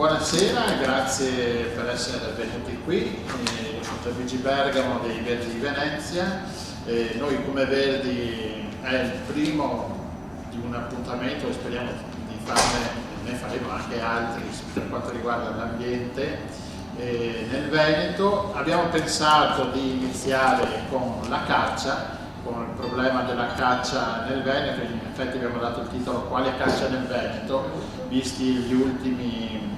Buonasera, grazie per essere venuti qui. Io sono Luigi Bergamo dei Verdi di Venezia. Noi come Verdi è il primo di un appuntamento e speriamo di ne faremo anche altri per quanto riguarda l'ambiente nel Veneto. Abbiamo pensato di iniziare con la caccia, con il problema della caccia nel Veneto. In effetti abbiamo dato il titolo "Quale caccia nel Veneto?", visti gli ultimi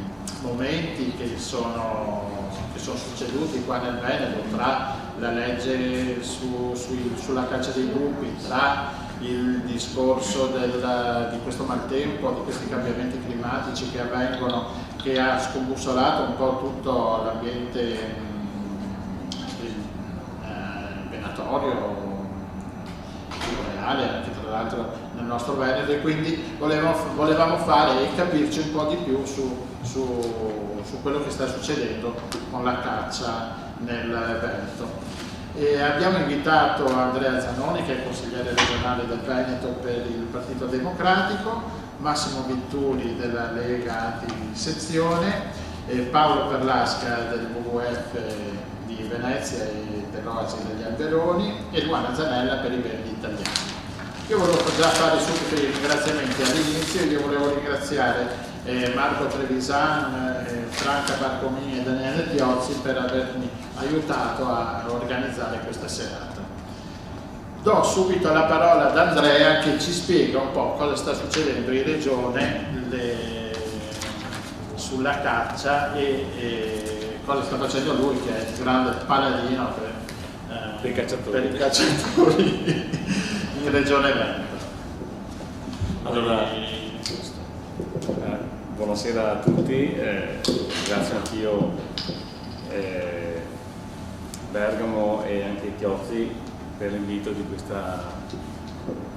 momenti che sono succeduti qua nel Veneto, tra la legge sulla caccia dei lupi, tra il discorso di questo maltempo, di questi cambiamenti climatici che avvengono, che ha scombussolato un po' tutto l'ambiente venatorio, reale, anche tra l'altro nel nostro Veneto, e quindi volevamo fare e capirci un po' di più su quello che sta succedendo con la caccia nel Veneto. E abbiamo invitato Andrea Zanoni, che è consigliere regionale del Veneto per il Partito Democratico, Massimo Vitturi della Lega Antisezione, Paolo Perlasca del WWF di Venezia e dell'Oasi degli Alberoni e Luana Zanella per i Verdi Italiani. Io volevo già fare subito i ringraziamenti all'inizio. Io volevo ringraziare Marco Trevisan, Franca Barcomini e Daniele Piozzi per avermi aiutato a organizzare questa serata. Do subito la parola ad Andrea, che ci spiega un po' cosa sta succedendo in regione sulla caccia e cosa sta facendo lui, che è il grande paladino per i cacciatori in regione Veneto. Allora, buonasera a tutti, grazie anch'io Bergamo e anche Chiozzi per l'invito di questa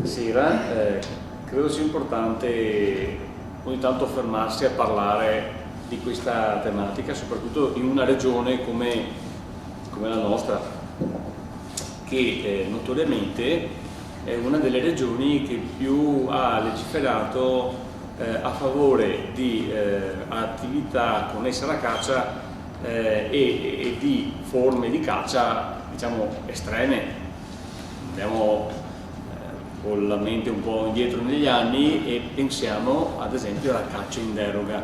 sera. Credo sia importante ogni tanto fermarsi a parlare di questa tematica, soprattutto in una regione come la nostra, che notoriamente è una delle regioni che più ha legiferato a favore di attività connesse alla caccia e di forme di caccia, diciamo, estreme. Andiamo con la mente un po' indietro negli anni e pensiamo ad esempio alla caccia in deroga.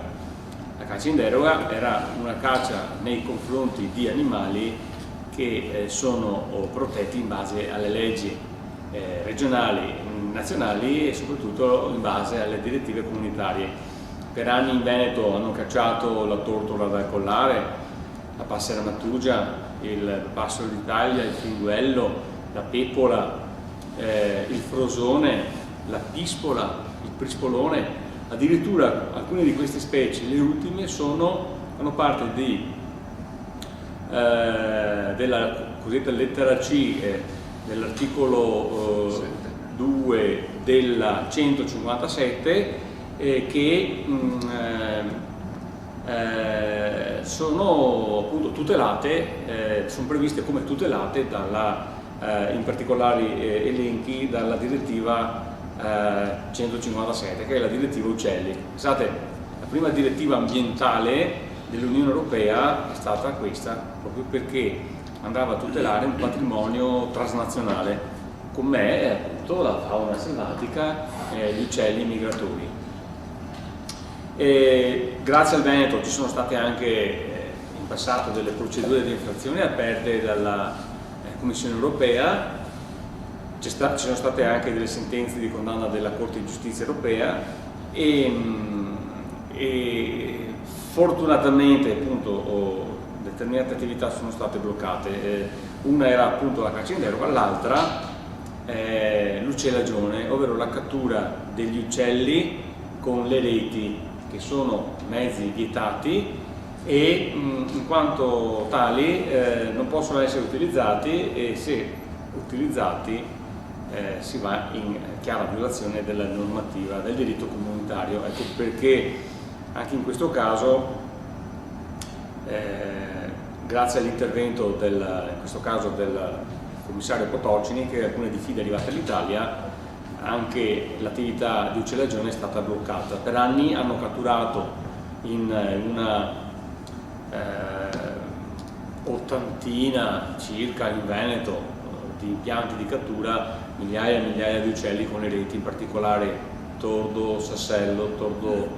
La caccia in deroga era una caccia nei confronti di animali che sono protetti in base alle leggi regionali, nazionali e soprattutto in base alle direttive comunitarie. Per anni in Veneto hanno cacciato la tortora dal collare, la passera mattugia, il passero d'Italia, il finguello, la peppola, il frosone, la pispola, il prispolone. Addirittura alcune di queste specie, le ultime, fanno parte della cosiddetta lettera C dell'articolo 2 della 157, che sono appunto tutelate, sono previste come tutelate in particolari elenchi dalla direttiva 157, che è la direttiva uccelli. Pensate, la prima direttiva ambientale dell'Unione Europea è stata questa, proprio perché andava a tutelare un patrimonio transnazionale, come appunto la fauna selvatica e gli uccelli migratori. E grazie al Veneto ci sono state anche in passato delle procedure di infrazione aperte dalla Commissione Europea, ci sono state anche delle sentenze di condanna della Corte di Giustizia Europea e fortunatamente appunto determinate attività sono state bloccate. Una era appunto la caccia in deroga, l'altra l'uccellagione, ovvero la cattura degli uccelli con le reti, che sono mezzi vietati e in quanto tali non possono essere utilizzati, e se utilizzati si va in chiara violazione della normativa del diritto comunitario. Ecco perché anche in questo caso, grazie all'intervento in questo caso del commissario Potocini, che alcune diffide arrivate all'Italia, anche l'attività di uccellagione è stata bloccata. Per anni hanno catturato in una ottantina circa in Veneto di impianti di cattura, migliaia e migliaia di uccelli con le reti, in particolare tordo, sassello, tordo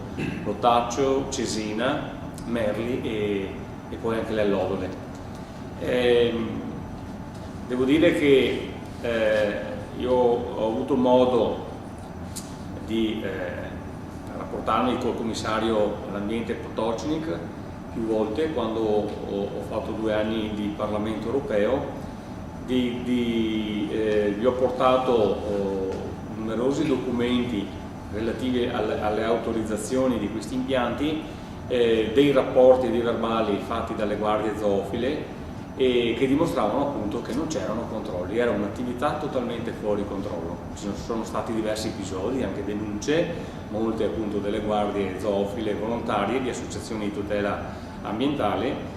rotaccio, cesina, merli e poi anche le allodole. Devo dire che io ho avuto modo di rapportarmi col commissario all'ambiente Potočnik più volte quando ho fatto 2 anni di Parlamento europeo. Gli ho portato numerosi documenti relativi alle autorizzazioni di questi impianti, dei rapporti e dei verbali fatti dalle guardie zoofile e che dimostravano appunto che non c'erano controlli, era un'attività totalmente fuori controllo. Ci sono stati diversi episodi, anche denunce, molte appunto delle guardie zoofile volontarie, di associazioni di tutela ambientale,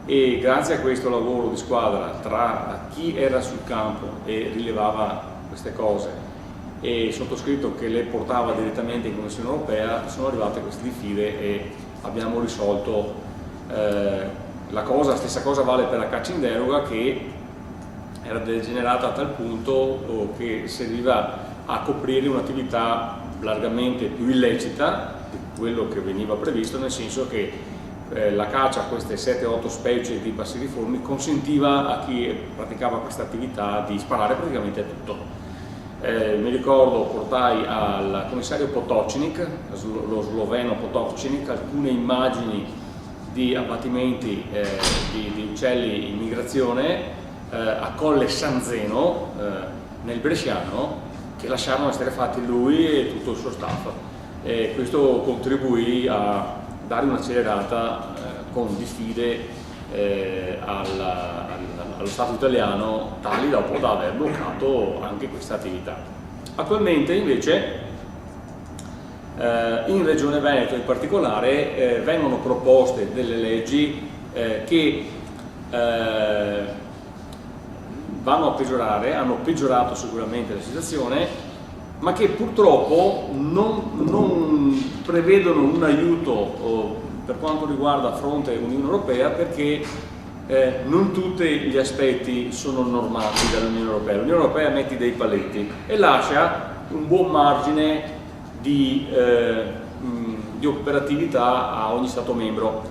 e grazie a questo lavoro di squadra tra chi era sul campo e rilevava queste cose e sottoscritto che le portava direttamente in Commissione europea, sono arrivate queste diffide e abbiamo risolto la cosa. Stessa cosa vale per la caccia in deroga, che era degenerata a tal punto che serviva a coprire un'attività largamente più illecita di quello che veniva previsto, nel senso che la caccia a queste 7-8 specie di passeriformi consentiva a chi praticava questa attività di sparare praticamente a tutto. Mi ricordo, portai al commissario Potočnik, lo sloveno Potočnik, alcune immagini di abbattimenti di uccelli in migrazione a Colle San Zeno nel Bresciano, che lasciarono essere fatti lui e tutto il suo staff. Questo contribuì a dare un'accelerata con diffide allo Stato italiano, tali dopo da aver bloccato anche questa attività. Attualmente invece in Regione Veneto in particolare vengono proposte delle leggi che vanno a peggiorare, hanno peggiorato sicuramente la situazione, ma che purtroppo non prevedono un aiuto per quanto riguarda fronte Unione Europea, perché non tutti gli aspetti sono normati dall'Unione Europea. L'Unione Europea mette dei paletti e lascia un buon margine di operatività a ogni Stato membro.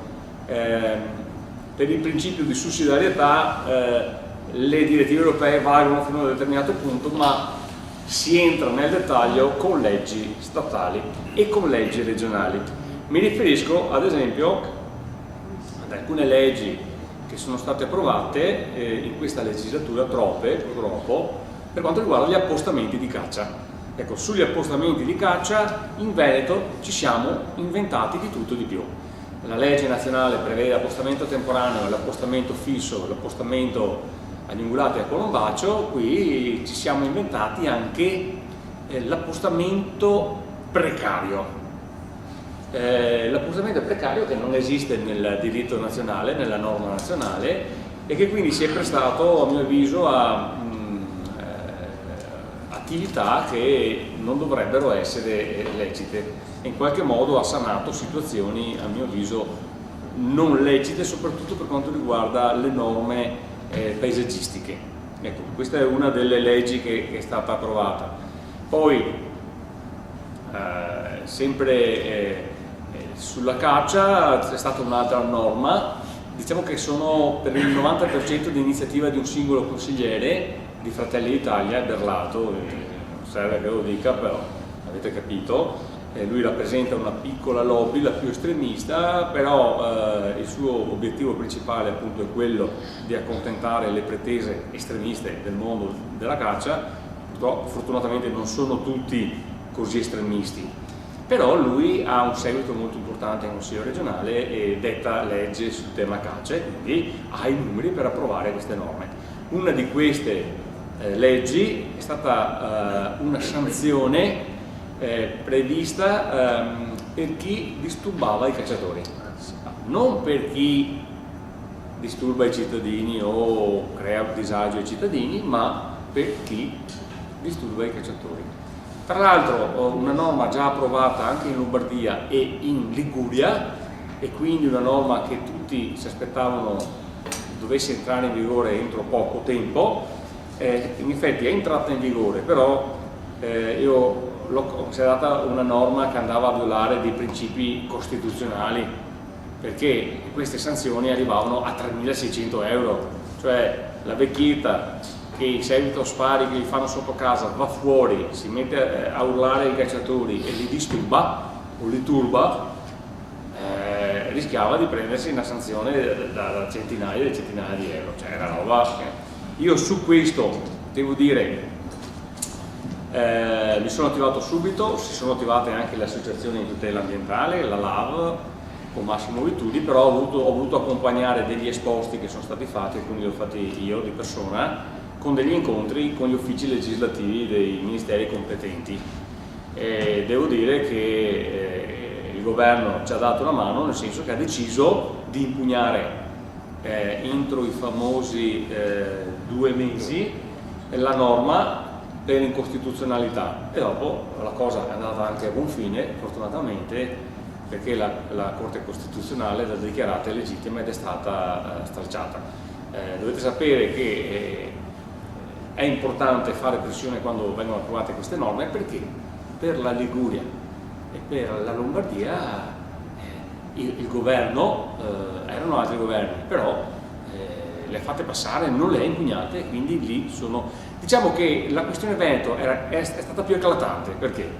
Per il principio di sussidiarietà le direttive europee valgono fino a un determinato punto, ma si entra nel dettaglio con leggi statali e con leggi regionali. Mi riferisco ad esempio ad alcune leggi che sono state approvate in questa legislatura, troppe purtroppo, per quanto riguarda gli appostamenti di caccia. Ecco, sugli appostamenti di caccia in Veneto ci siamo inventati di tutto e di più. La legge nazionale prevede l'appostamento temporaneo, l'appostamento fisso, l'appostamento agli ungulati e a colombaccio. Qui ci siamo inventati anche l'appostamento precario. L'appostamento precario che non esiste nel diritto nazionale, nella norma nazionale, e che quindi si è prestato, a mio avviso, a attività che non dovrebbero essere lecite, e in qualche modo ha sanato situazioni, a mio avviso, non lecite, soprattutto per quanto riguarda le norme paesaggistiche. Ecco, questa è una delle leggi che è stata approvata. Poi sempre sulla caccia c'è stata un'altra norma, diciamo che sono per il 90% di iniziativa di un singolo consigliere di Fratelli d'Italia, Berlato, non serve che lo dica, però avete capito. Lui rappresenta una piccola lobby, la più estremista, però il suo obiettivo principale appunto è quello di accontentare le pretese estremiste del mondo della caccia. Fortunatamente non sono tutti così estremisti, però lui ha un seguito molto importante in Consiglio regionale e detta legge sul tema caccia, e quindi ha i numeri per approvare queste norme. Una di queste leggi è stata una sanzione prevista per chi disturbava i cacciatori, non per chi disturba i cittadini o crea disagio ai cittadini, ma per chi disturba i cacciatori. Tra l'altro una norma già approvata anche in Lombardia e in Liguria, e quindi una norma che tutti si aspettavano dovesse entrare in vigore entro poco tempo. In effetti è entrata in vigore, però si è data una norma che andava a violare dei principi costituzionali, perché queste sanzioni arrivavano a 3.600 euro, cioè la vecchietta che in seguito a spari che gli fanno sotto casa va fuori, si mette a urlare ai cacciatori e li disturba o li turba, rischiava di prendersi una sanzione da centinaia e centinaia di euro. Cioè era roba. Io su questo devo dire mi sono attivato subito, si sono attivate anche le associazioni di tutela ambientale, la LAV con Massimo Vitudi, però ho voluto accompagnare degli esposti che sono stati fatti, alcuni li ho fatti io di persona, con degli incontri con gli uffici legislativi dei ministeri competenti. E devo dire che il governo ci ha dato una mano, nel senso che ha deciso di impugnare entro i famosi 2 mesi la norma per incostituzionalità, e dopo la cosa è andata anche a buon fine, fortunatamente, perché la Corte Costituzionale l'ha dichiarata legittima ed è stata stralciata. Dovete sapere che è importante fare pressione quando vengono approvate queste norme, perché per la Liguria e per la Lombardia il governo, erano altri governi, però le ha fatte passare, non le ha impugnate, e quindi lì sono. Diciamo che la questione Veneto è stata più eclatante, perché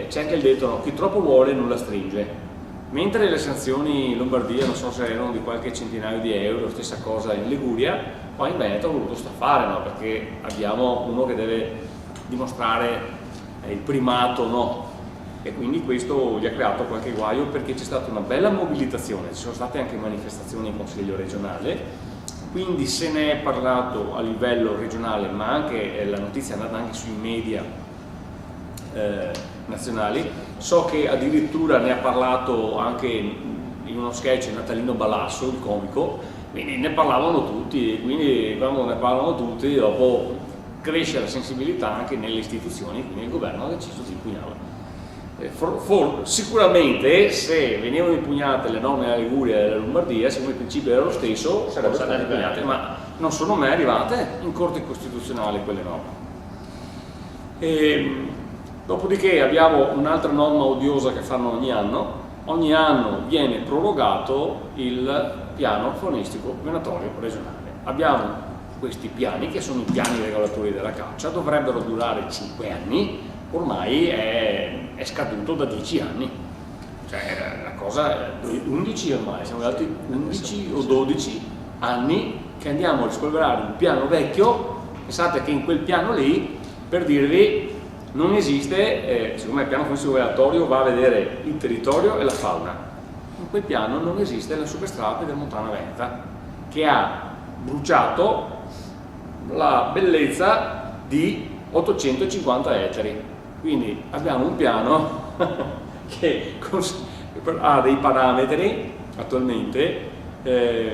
c'è anche il detto, no? Chi troppo vuole non la stringe, mentre le sanzioni in Lombardia non so se erano di qualche centinaio di euro, stessa cosa in Liguria, poi in Veneto ha voluto staffare, no? Perché abbiamo uno che deve dimostrare il primato, no? E quindi questo gli ha creato qualche guaio, perché c'è stata una bella mobilitazione, ci sono state anche manifestazioni in Consiglio regionale, quindi se ne è parlato a livello regionale, ma anche la notizia è andata anche sui media nazionali. So che addirittura ne ha parlato anche in uno sketch Natalino Balasso, il comico, quindi ne parlavano tutti, e quindi quando ne parlano tutti dopo cresce la sensibilità anche nelle istituzioni, quindi il governo ha deciso di impugnarla. Sicuramente se venivano impugnate le norme della Liguria e della Lombardia, siccome il principio era lo stesso, sarebbero state impugnate, ma non sono mai arrivate in Corte Costituzionale quelle norme. Dopodiché abbiamo un'altra norma odiosa che fanno ogni anno viene prorogato il piano faunistico venatorio regionale. Abbiamo questi piani che sono i piani regolatori della caccia, dovrebbero durare 5 anni, ormai è scaduto da 10 anni, cioè la cosa 11 ormai, siamo arrivati 11 o 12 anni che andiamo a rispolverare un piano vecchio. Pensate che in quel piano lì, per dirvi, non esiste, siccome il piano faunistico venatorio va a vedere il territorio e la fauna, in quel piano non esiste la superstrada del Montana Veneta, che ha bruciato la bellezza di 850 ettari. Quindi abbiamo un piano che ha dei parametri attualmente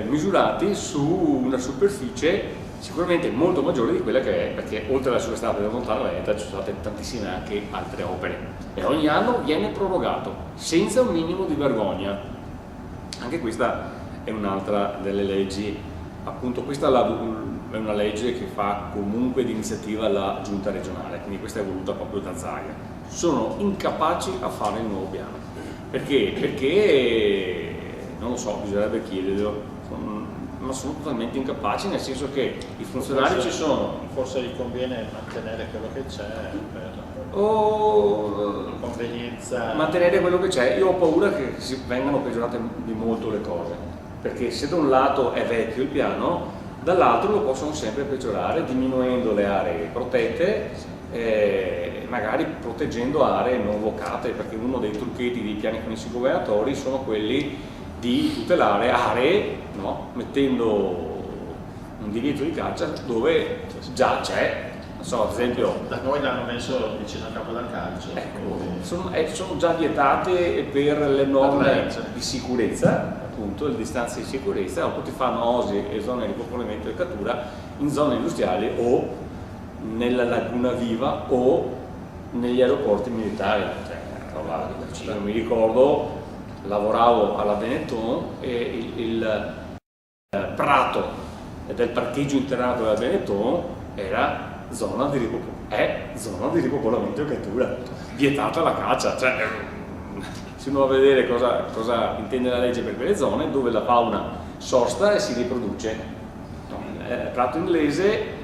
misurati su una superficie sicuramente molto maggiore di quella che è, perché oltre alla superstrada del Montana Veneta ci sono state tantissime anche altre opere, e ogni anno viene prorogato senza un minimo di vergogna. Anche questa è un'altra delle leggi, appunto questa è una legge che fa comunque di iniziativa la giunta regionale, quindi questa è voluta proprio da Zaia. Sono incapaci a fare il nuovo piano. Perché? Perché non lo so, bisognerebbe chiederlo, ma sono totalmente incapaci, nel senso che i funzionari forse, ci sono. Forse gli conviene mantenere quello che c'è per convenienza. Mantenere quello che c'è. Io ho paura che vengano peggiorate di molto le cose, perché se da un lato è vecchio il piano, dall'altro lo possono sempre peggiorare diminuendo le aree protette, magari proteggendo aree non vocate, perché uno dei trucchetti dei piani faunistico venatori sono quelli di tutelare aree, no? Mettendo un divieto di caccia dove già c'è, non so, ad esempio da noi l'hanno messo vicino al campo da calcio, ecco, sono già vietate per le norme di sicurezza, appunto le distanze di sicurezza, dopo ti fanno OSI e zone di popolamento e cattura in zone industriali o nella laguna viva o negli aeroporti militari. Cioè, non mi ricordo lavoravo alla Benetton e il prato del parcheggio interrato della Benetton era zona di ripopolamento e cattura, vietata la caccia. Cioè, se uno va a vedere cosa intende la legge per quelle zone, dove la fauna sosta e si riproduce. Prato inglese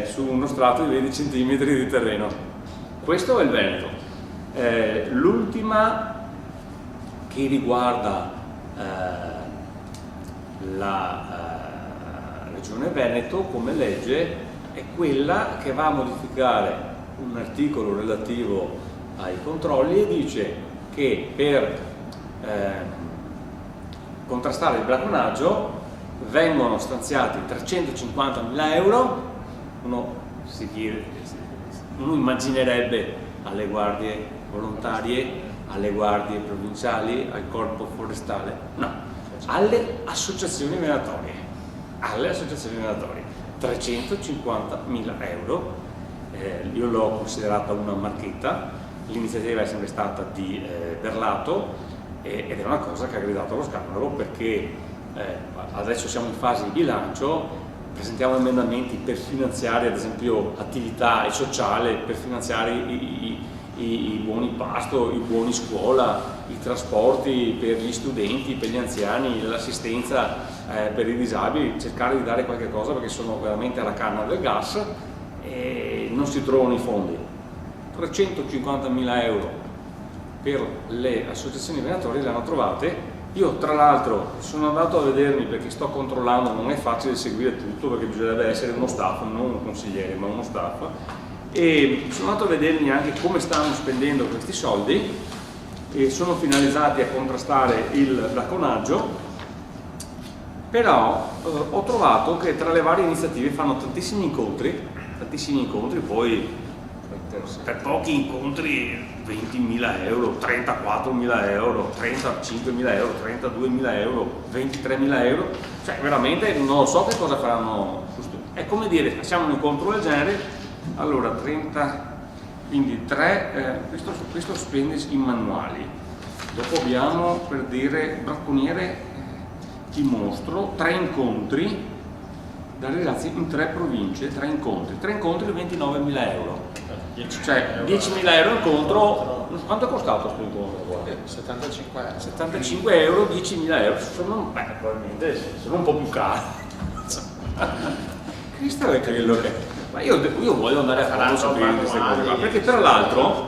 su uno strato di 20 cm di terreno. Questo è il Veneto. L'ultima che riguarda la Regione Veneto come legge è quella che va a modificare un articolo relativo ai controlli e dice che per contrastare il bracconaggio vengono stanziati 350.000 euro. Uno immaginerebbe alle guardie volontarie, alle guardie provinciali, al corpo forestale, no, alle associazioni venatorie, 350.000 euro. Io l'ho considerata una marchetta, l'iniziativa è sempre stata di Berlato ed è una cosa che ha gridato allo scandalo, perché adesso siamo in fase di bilancio, presentiamo emendamenti per finanziare ad esempio attività sociali, per finanziare i buoni pasto, i buoni scuola, i trasporti per gli studenti, per gli anziani, l'assistenza per i disabili, cercare di dare qualche cosa perché sono veramente alla canna del gas e non si trovano i fondi. 350.000 euro per le associazioni venatorie le hanno trovate. Io tra l'altro sono andato a vedermi, perché sto controllando, non è facile seguire tutto perché bisognerebbe essere uno staff, non un consigliere ma uno staff, e sono andato a vedermi anche come stanno spendendo questi soldi, e sono finalizzati a contrastare il bracconaggio, però ho trovato che tra le varie iniziative fanno tantissimi incontri, poi per pochi incontri 20.000 euro, 34.000 euro, 35.000 euro, 32.000 euro, 23.000 euro, cioè veramente non lo so che cosa faranno. È come dire, facciamo un incontro del genere, allora 30, quindi 3, questo spende in manuali, dopo abbiamo, per dire, bracconiere, ti mostro, 3 incontri da realizzarsi in 3 province, 3 incontri 29.000 euro. Cioè 10.000 euro incontro. Quanto è costato questo incontro qua? 75 euro, 10.000 euro, probabilmente sono un po' più cari. Questo è quello che... Ma io voglio andare a fare queste cose qua, perché tra l'altro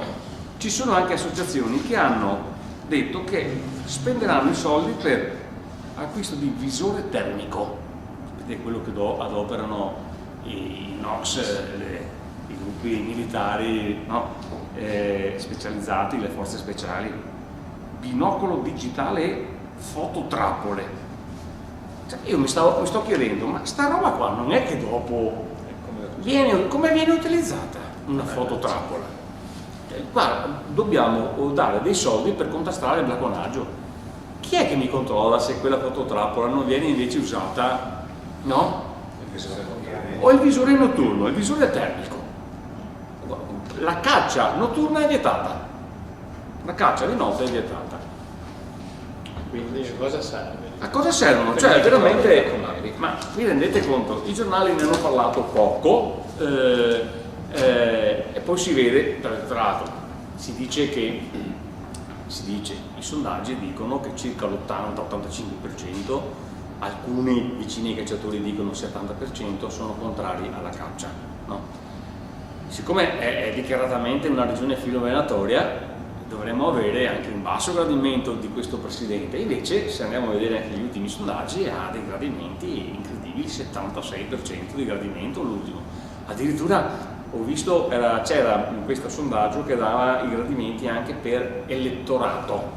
ci sono anche associazioni che hanno detto che spenderanno i soldi per acquisto di visore termico, ed è quello che adoperano i NOx, i gruppi militari, no? Specializzati, le forze speciali, binocolo digitale e fototrappole. Cioè, io mi sto chiedendo, ma sta roba qua non è che dopo come viene utilizzata una fototrappola? Qua dobbiamo dare dei soldi per contrastare il bracconaggio. Chi è che mi controlla se quella fototrappola non viene invece usata, no? O il visore notturno, il visore termico. La caccia notturna è vietata, la caccia di notte è vietata. Quindi a cosa serve? A cosa servono? Cioè veramente, ma vi rendete conto, i giornali ne hanno parlato poco e poi si vede, tra l'altro si dice, i sondaggi dicono che circa l'80-85%, alcuni vicini ai cacciatori dicono 70%, sono contrari alla caccia, no? Siccome è dichiaratamente una regione filovenatoria, dovremmo avere anche un basso gradimento di questo presidente. Invece, se andiamo a vedere anche gli ultimi sondaggi, ha dei gradimenti incredibili, 76% di gradimento l'ultimo. Addirittura ho visto, c'era in questo sondaggio che dava i gradimenti anche per elettorato.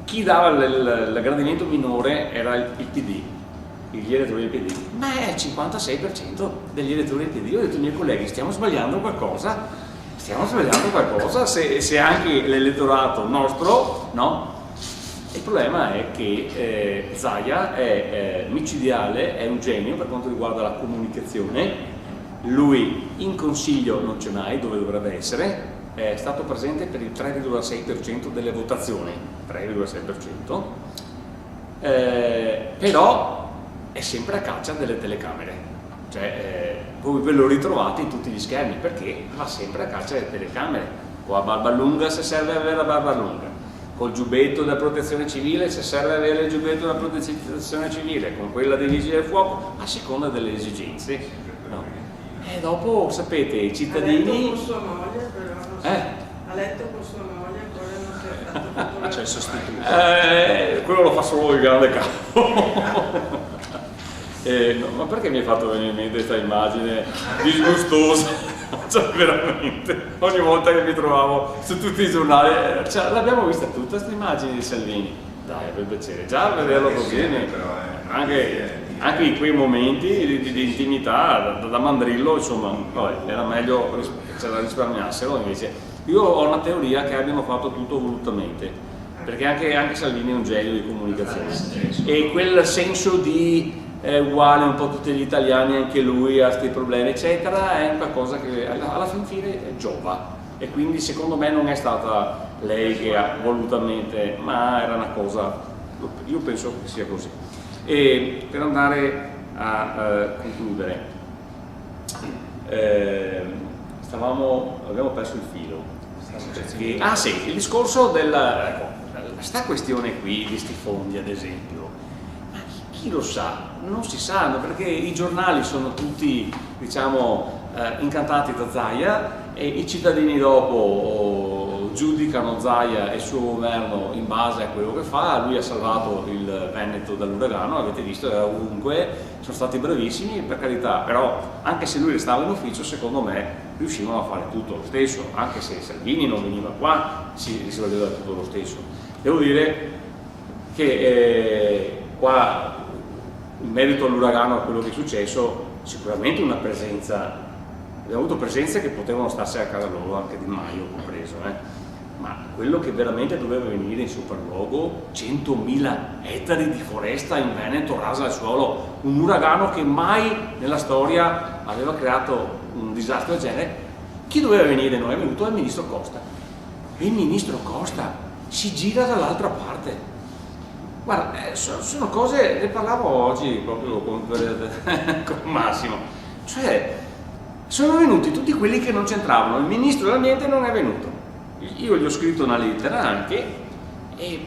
Chi dava il gradimento minore era il PD, gli elettori del PD, ma è il 56% degli elettori del PD. Io ho detto ai miei colleghi, stiamo sbagliando qualcosa se anche l'elettorato nostro, no? Il problema è che Zaia è micidiale, è un genio per quanto riguarda la comunicazione. Lui in consiglio non c'è mai dove dovrebbe essere, è stato presente per il 3,6% delle votazioni, 3,6%, però è sempre a caccia delle telecamere, cioè voi ve lo ritrovate in tutti gli schermi perché va sempre a caccia delle telecamere, con la barba lunga se serve avere la barba lunga, col giubbetto della protezione civile se serve avere il giubbetto della protezione civile, con quella dei vigili del fuoco a seconda delle esigenze, no? E dopo sapete i cittadini... A letto con sua moglie però non so. A letto con sua moglie ancora non si è fatto c'è il sostituto. Quello lo fa solo il grande capo. No, ma perché mi hai fatto venire in mente questa immagine disgustosa? Cioè veramente, ogni volta che mi trovavo su tutti i giornali, cioè, l'abbiamo vista tutta questa immagine di Salvini. Dai, per piacere, già a vederlo così, anche in quei momenti di intimità, da mandrillo, insomma, vabbè, era meglio che la risparmiassero. Invece io ho una teoria che abbiano fatto tutto volutamente, perché anche Salvini è un genio di comunicazione, e quel senso di uguale un po' tutti gli italiani, anche lui ha questi problemi eccetera, è qualcosa che alla fin fine giova, e quindi secondo me non è stata lei che ha volutamente, ma era una cosa, io penso che sia così. E per andare a concludere, abbiamo perso il filo. Sì, il discorso questa questione qui di sti fondi ad esempio, ma chi lo sa? Non si sanno, perché i giornali sono tutti, diciamo, incantati da Zaia, e i cittadini dopo giudicano Zaia e il suo governo in base a quello che fa. Lui ha salvato il Veneto dall'uragano, avete visto, era ovunque, sono stati bravissimi, per carità, però anche se lui restava in ufficio, secondo me riuscivano a fare tutto lo stesso, anche se Salvini non veniva qua, si risolveva tutto lo stesso. Devo dire che qua, in merito all'uragano, a quello che è successo, sicuramente una presenza, abbiamo avuto presenze che potevano starsi a casa loro, anche Di Maio compreso, ma quello che veramente doveva venire in sopralluogo, 100.000 ettari di foresta in Veneto rasa al suolo, un uragano che mai nella storia aveva creato un disastro del genere, chi doveva venire? Non è venuto, è il ministro Costa. E il ministro Costa si gira dall'altra parte. Guarda, sono cose, ne parlavo oggi proprio con Massimo, cioè sono venuti tutti quelli che non c'entravano, il ministro dell'ambiente non è venuto, io gli ho scritto una lettera anche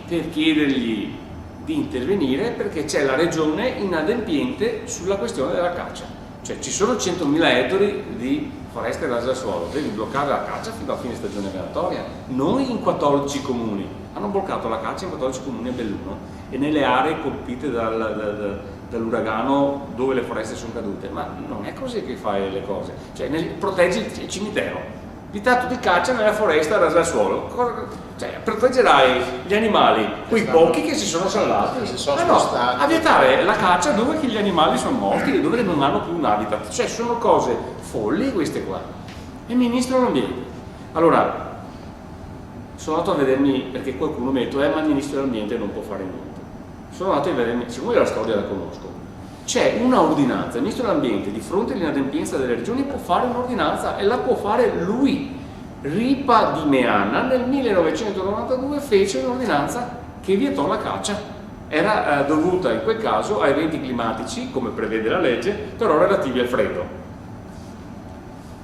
per chiedergli di intervenire, perché c'è la regione inadempiente sulla questione della caccia, cioè ci sono 100.000 ettari di foreste rase al suolo, devi bloccare la caccia fino a fine stagione venatoria. Noi in 14 comuni hanno bloccato la caccia in 14 comuni a Belluno e nelle aree colpite dall'uragano dove le foreste sono cadute, ma non è così che fai le cose, cioè proteggi il cimitero, vietato di caccia nella foresta rasa al suolo, cioè proteggerai gli animali, quei pochi che si sono salvati, a vietare la caccia dove gli animali sono morti e dove non hanno più un habitat, cioè sono cose folli queste qua. E il ministro dell'ambiente, allora sono andato a vedermi, perché qualcuno mi ha detto ma il ministro dell'ambiente non può fare niente. Sono andato a vedermi, siccome la storia la conosco, c'è una ordinanza, il ministro dell'ambiente di fronte all'inadempienza delle regioni può fare un'ordinanza, e la può fare lui. Ripa di Meana nel 1992 fece un'ordinanza che vietò la caccia, era dovuta in quel caso a eventi climatici, come prevede la legge, però relativi al freddo.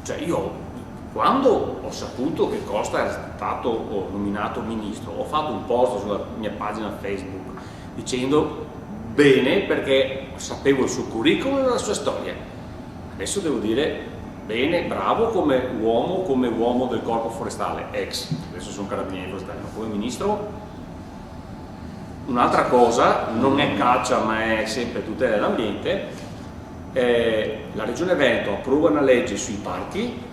Cioè io, quando ho saputo che Costa era stato nominato ministro, ho fatto un post sulla mia pagina Facebook dicendo bene, perché sapevo il suo curriculum e la sua storia. Adesso devo dire bene, bravo come uomo del corpo forestale, adesso sono carabinieri forestali, ma come ministro. Un'altra cosa, non è caccia ma è sempre tutela dell'ambiente, la Regione Veneto approva una legge sui parchi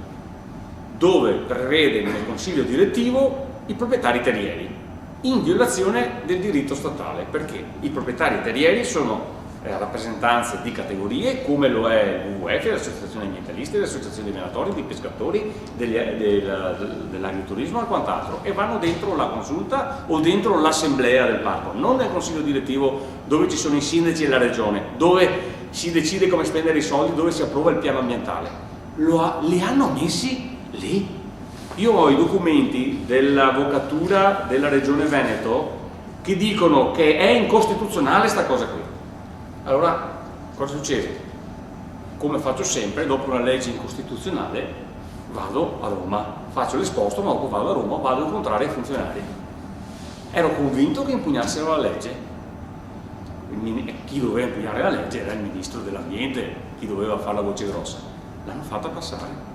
dove prevede nel consiglio direttivo i proprietari terrieri, in violazione del diritto statale, perché i proprietari terrieri sono rappresentanze di categorie come lo è l'UEF, le associazioni ambientalisti, le associazioni dei venatori, dei pescatori, dell'agriturismo e quant'altro, e vanno dentro la consulta o dentro l'assemblea del parco, non nel consiglio direttivo dove ci sono i sindaci e la regione, dove si decide come spendere i soldi, dove si approva il piano ambientale. Li hanno messi lì. Io ho i documenti dell'avvocatura della Regione Veneto che dicono che è incostituzionale sta cosa qui. Allora, cosa succede? Come faccio sempre, dopo una legge incostituzionale vado a Roma, faccio l'esposto, ma dopo vado a Roma, vado a incontrare i funzionari. Ero convinto che impugnassero la legge. Chi doveva impugnare la legge era il ministro dell'ambiente, chi doveva fare la voce grossa. L'hanno fatta passare.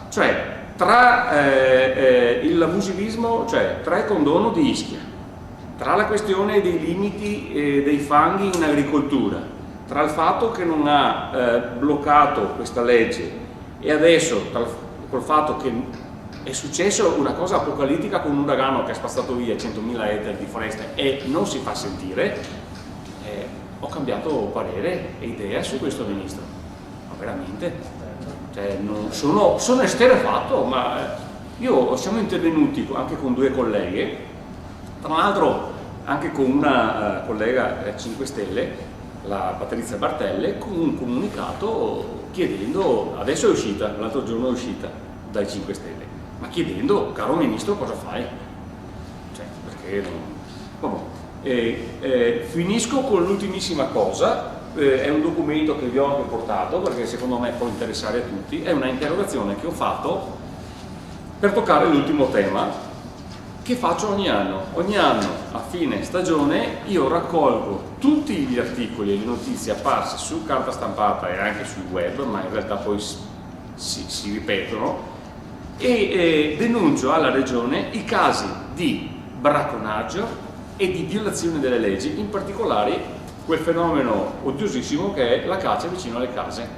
Cioè, tra l'abusivismo, cioè tra il condono di Ischia, tra la questione dei limiti dei fanghi in agricoltura, tra il fatto che non ha bloccato questa legge e adesso col fatto che è successo una cosa apocalittica con un uragano che ha spazzato via 100.000 ettari di foresta e non si fa sentire, ho cambiato parere e idea su questo ministro. Ma veramente? Cioè, sono esterrefatto, ma siamo intervenuti anche con 2 colleghe, tra l'altro anche con una collega 5 Stelle, la Patrizia Bartelle, con un comunicato chiedendo, adesso è uscita, l'altro giorno è uscita dai 5 Stelle, ma chiedendo, caro ministro, cosa fai? Cioè, perché non... finisco con l'ultimissima cosa. È un documento che vi ho anche portato perché secondo me può interessare a tutti, è una interrogazione che ho fatto per toccare l'ultimo tema che faccio ogni anno. Ogni anno a fine stagione io raccolgo tutti gli articoli e le notizie apparse su carta stampata e anche sul web, ma in realtà poi si ripetono, e denuncio alla Regione i casi di bracconaggio e di violazione delle leggi, in particolare quel fenomeno odiosissimo che è la caccia vicino alle case.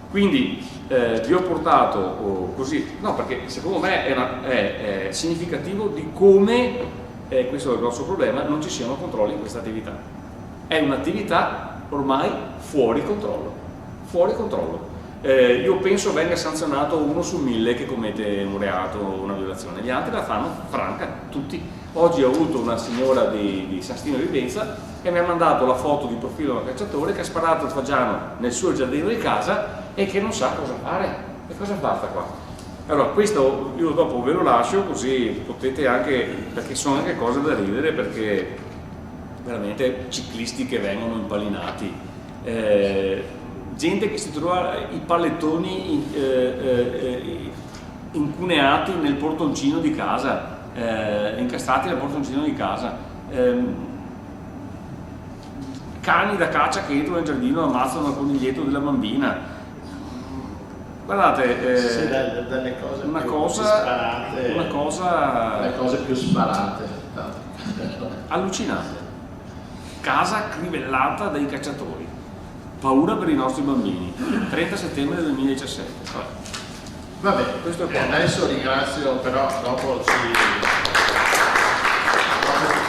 Quindi vi ho portato così, no, perché secondo me è significativo di come, questo è il grosso problema, non ci siano controlli in questa attività. È un'attività ormai fuori controllo, fuori controllo. Io penso venga sanzionato 1 su 1000 che commette un reato o una violazione, gli altri la fanno franca, tutti. Oggi ho avuto una signora di San Stino di Benza che mi ha mandato la foto di profilo da cacciatore che ha sparato il fagiano nel suo giardino di casa e che non sa cosa fare. E cosa fa sta qua? Allora, questo io dopo ve lo lascio così potete anche, perché sono anche cose da ridere, perché veramente ciclisti che vengono impalinati, gente che si trova i pallettoni incuneati nel portoncino di casa, incastrati nel portoncino di casa, cani da caccia che entrano nel giardino e ammazzano il coniglietto della bambina. Guardate, delle cose una più cosa sparate, le cose più sparate, allucinante. Casa crivellata dai cacciatori, paura per i nostri bambini. 30 settembre del 2017. Vabbè, questo è qua. Adesso ringrazio, però dopo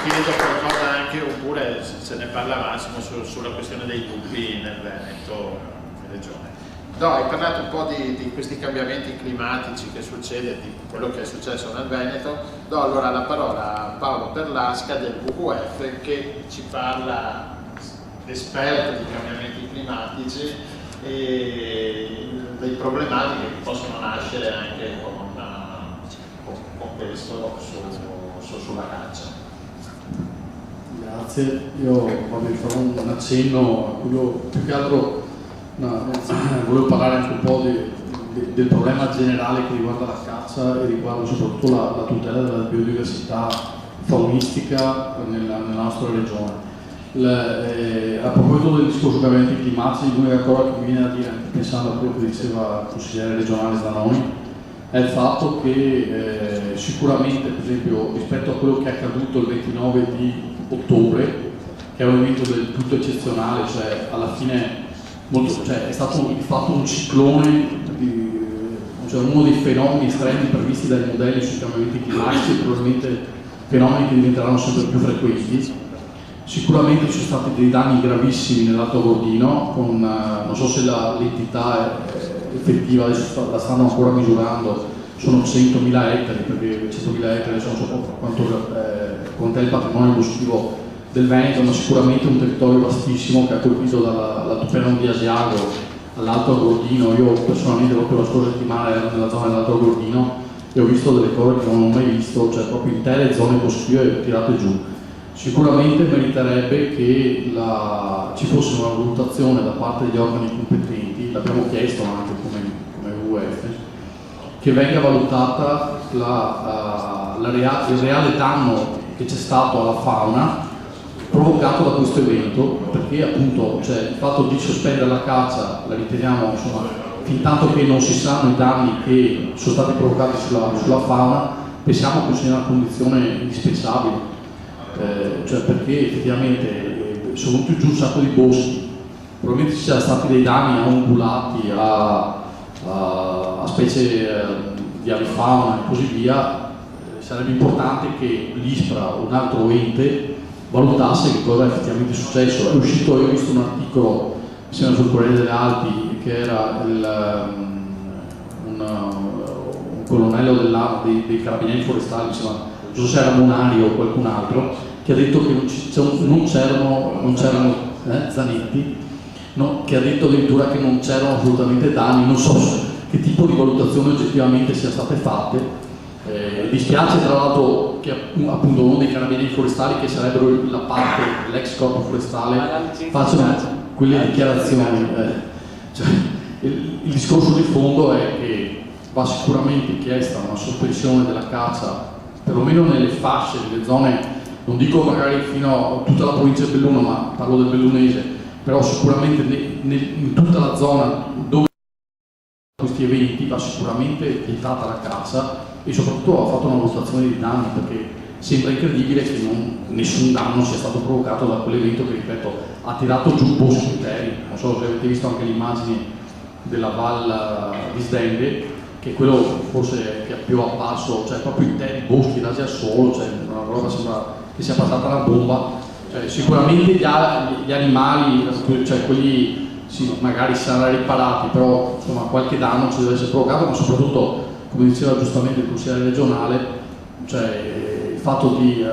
chiedo qualcosa anche, oppure se ne parla Massimo sulla questione dei lupi nel Veneto, in Regione. No, hai parlato un po' di questi cambiamenti climatici che succede, di quello che è successo nel Veneto. Do allora la parola a Paolo Perlasca del WWF che ci parla, esperto di cambiamenti climatici e dei problematiche che possono nascere anche con questo sulla caccia. Grazie, io farò un accenno, più che altro volevo parlare anche un po' del problema generale che riguarda la caccia e riguarda soprattutto la tutela della biodiversità faunistica nella nostra regione. A proposito del discorso cambiamenti climatici, l'unica cosa che mi viene da dire, anche pensando a quello che diceva il consigliere regionale Zanoni, è il fatto che sicuramente, per esempio, rispetto a quello che è accaduto il 29 di ottobre, che è un evento del tutto eccezionale, cioè alla fine è stato di fatto un ciclone, cioè uno dei fenomeni estremi previsti dai modelli sui cambiamenti climatici, probabilmente fenomeni che diventeranno sempre più frequenti. Sicuramente ci sono stati dei danni gravissimi nell'Alto Gordino, non so se l'entità effettiva adesso la stanno ancora misurando, sono 100.000 ettari, perché 100.000 ettari adesso non so quanto è il patrimonio boschivo del Veneto, ma sicuramente un territorio vastissimo che ha colpito dall'altopiano di Asiago all'Alto Agordino. Io personalmente proprio la scorsa settimana ero nella zona dell'Alto Agordino e ho visto delle cose che non ho mai visto, cioè proprio intere zone boschive tirate giù. Sicuramente meriterebbe che ci fosse una valutazione da parte degli organi competenti, l'abbiamo chiesto anche come WWF, che venga valutata il reale danno che c'è stato alla fauna provocato da questo evento, perché appunto il fatto di sospendere la caccia la riteniamo, insomma, fin tanto che non si sanno i danni che sono stati provocati sulla fauna, pensiamo che sia una condizione indispensabile, perché effettivamente sono venuti giù un sacco di boschi, probabilmente ci siano stati dei danni a ungulati, a specie di avifauna e così via. Sarebbe importante che l'ISPRA o un altro ente valutasse che cosa è effettivamente successo. È uscito, io ho visto un articolo, mi sembra sul Corriere delle Alpi, che era un colonnello dei carabinieri forestali, insomma, non so se era Monari o qualcun altro, che ha detto che non c'erano Zanetti, no, che ha detto addirittura che non c'erano assolutamente danni. Non so che tipo di valutazione oggettivamente siano state fatte. Dispiace tra l'altro che appunto uno dei carabinieri forestali, che sarebbero la parte dell'ex corpo forestale, facciano quelle dichiarazioni. Il discorso di fondo è che va sicuramente chiesta una sospensione della caccia, perlomeno nelle fasce, nelle zone, non dico magari fino a tutta la provincia di Belluno, ma parlo del bellunese, però sicuramente in tutta la zona dove questi eventi va sicuramente vietata la caccia, e soprattutto ha fatto una valutazione di danni, perché sembra incredibile che nessun danno sia stato provocato da quell'evento che, ripeto, ha tirato giù boschi interi. Non so se avete visto anche le immagini della Val di Sdende, che quello forse che è più apparso, proprio interi boschi rasi al suolo, una roba sembra che sia passata una bomba. Sicuramente gli animali, quelli sì, magari saranno riparati, però insomma qualche danno ci deve essere provocato, ma soprattutto, come diceva giustamente il consigliere regionale, il fatto di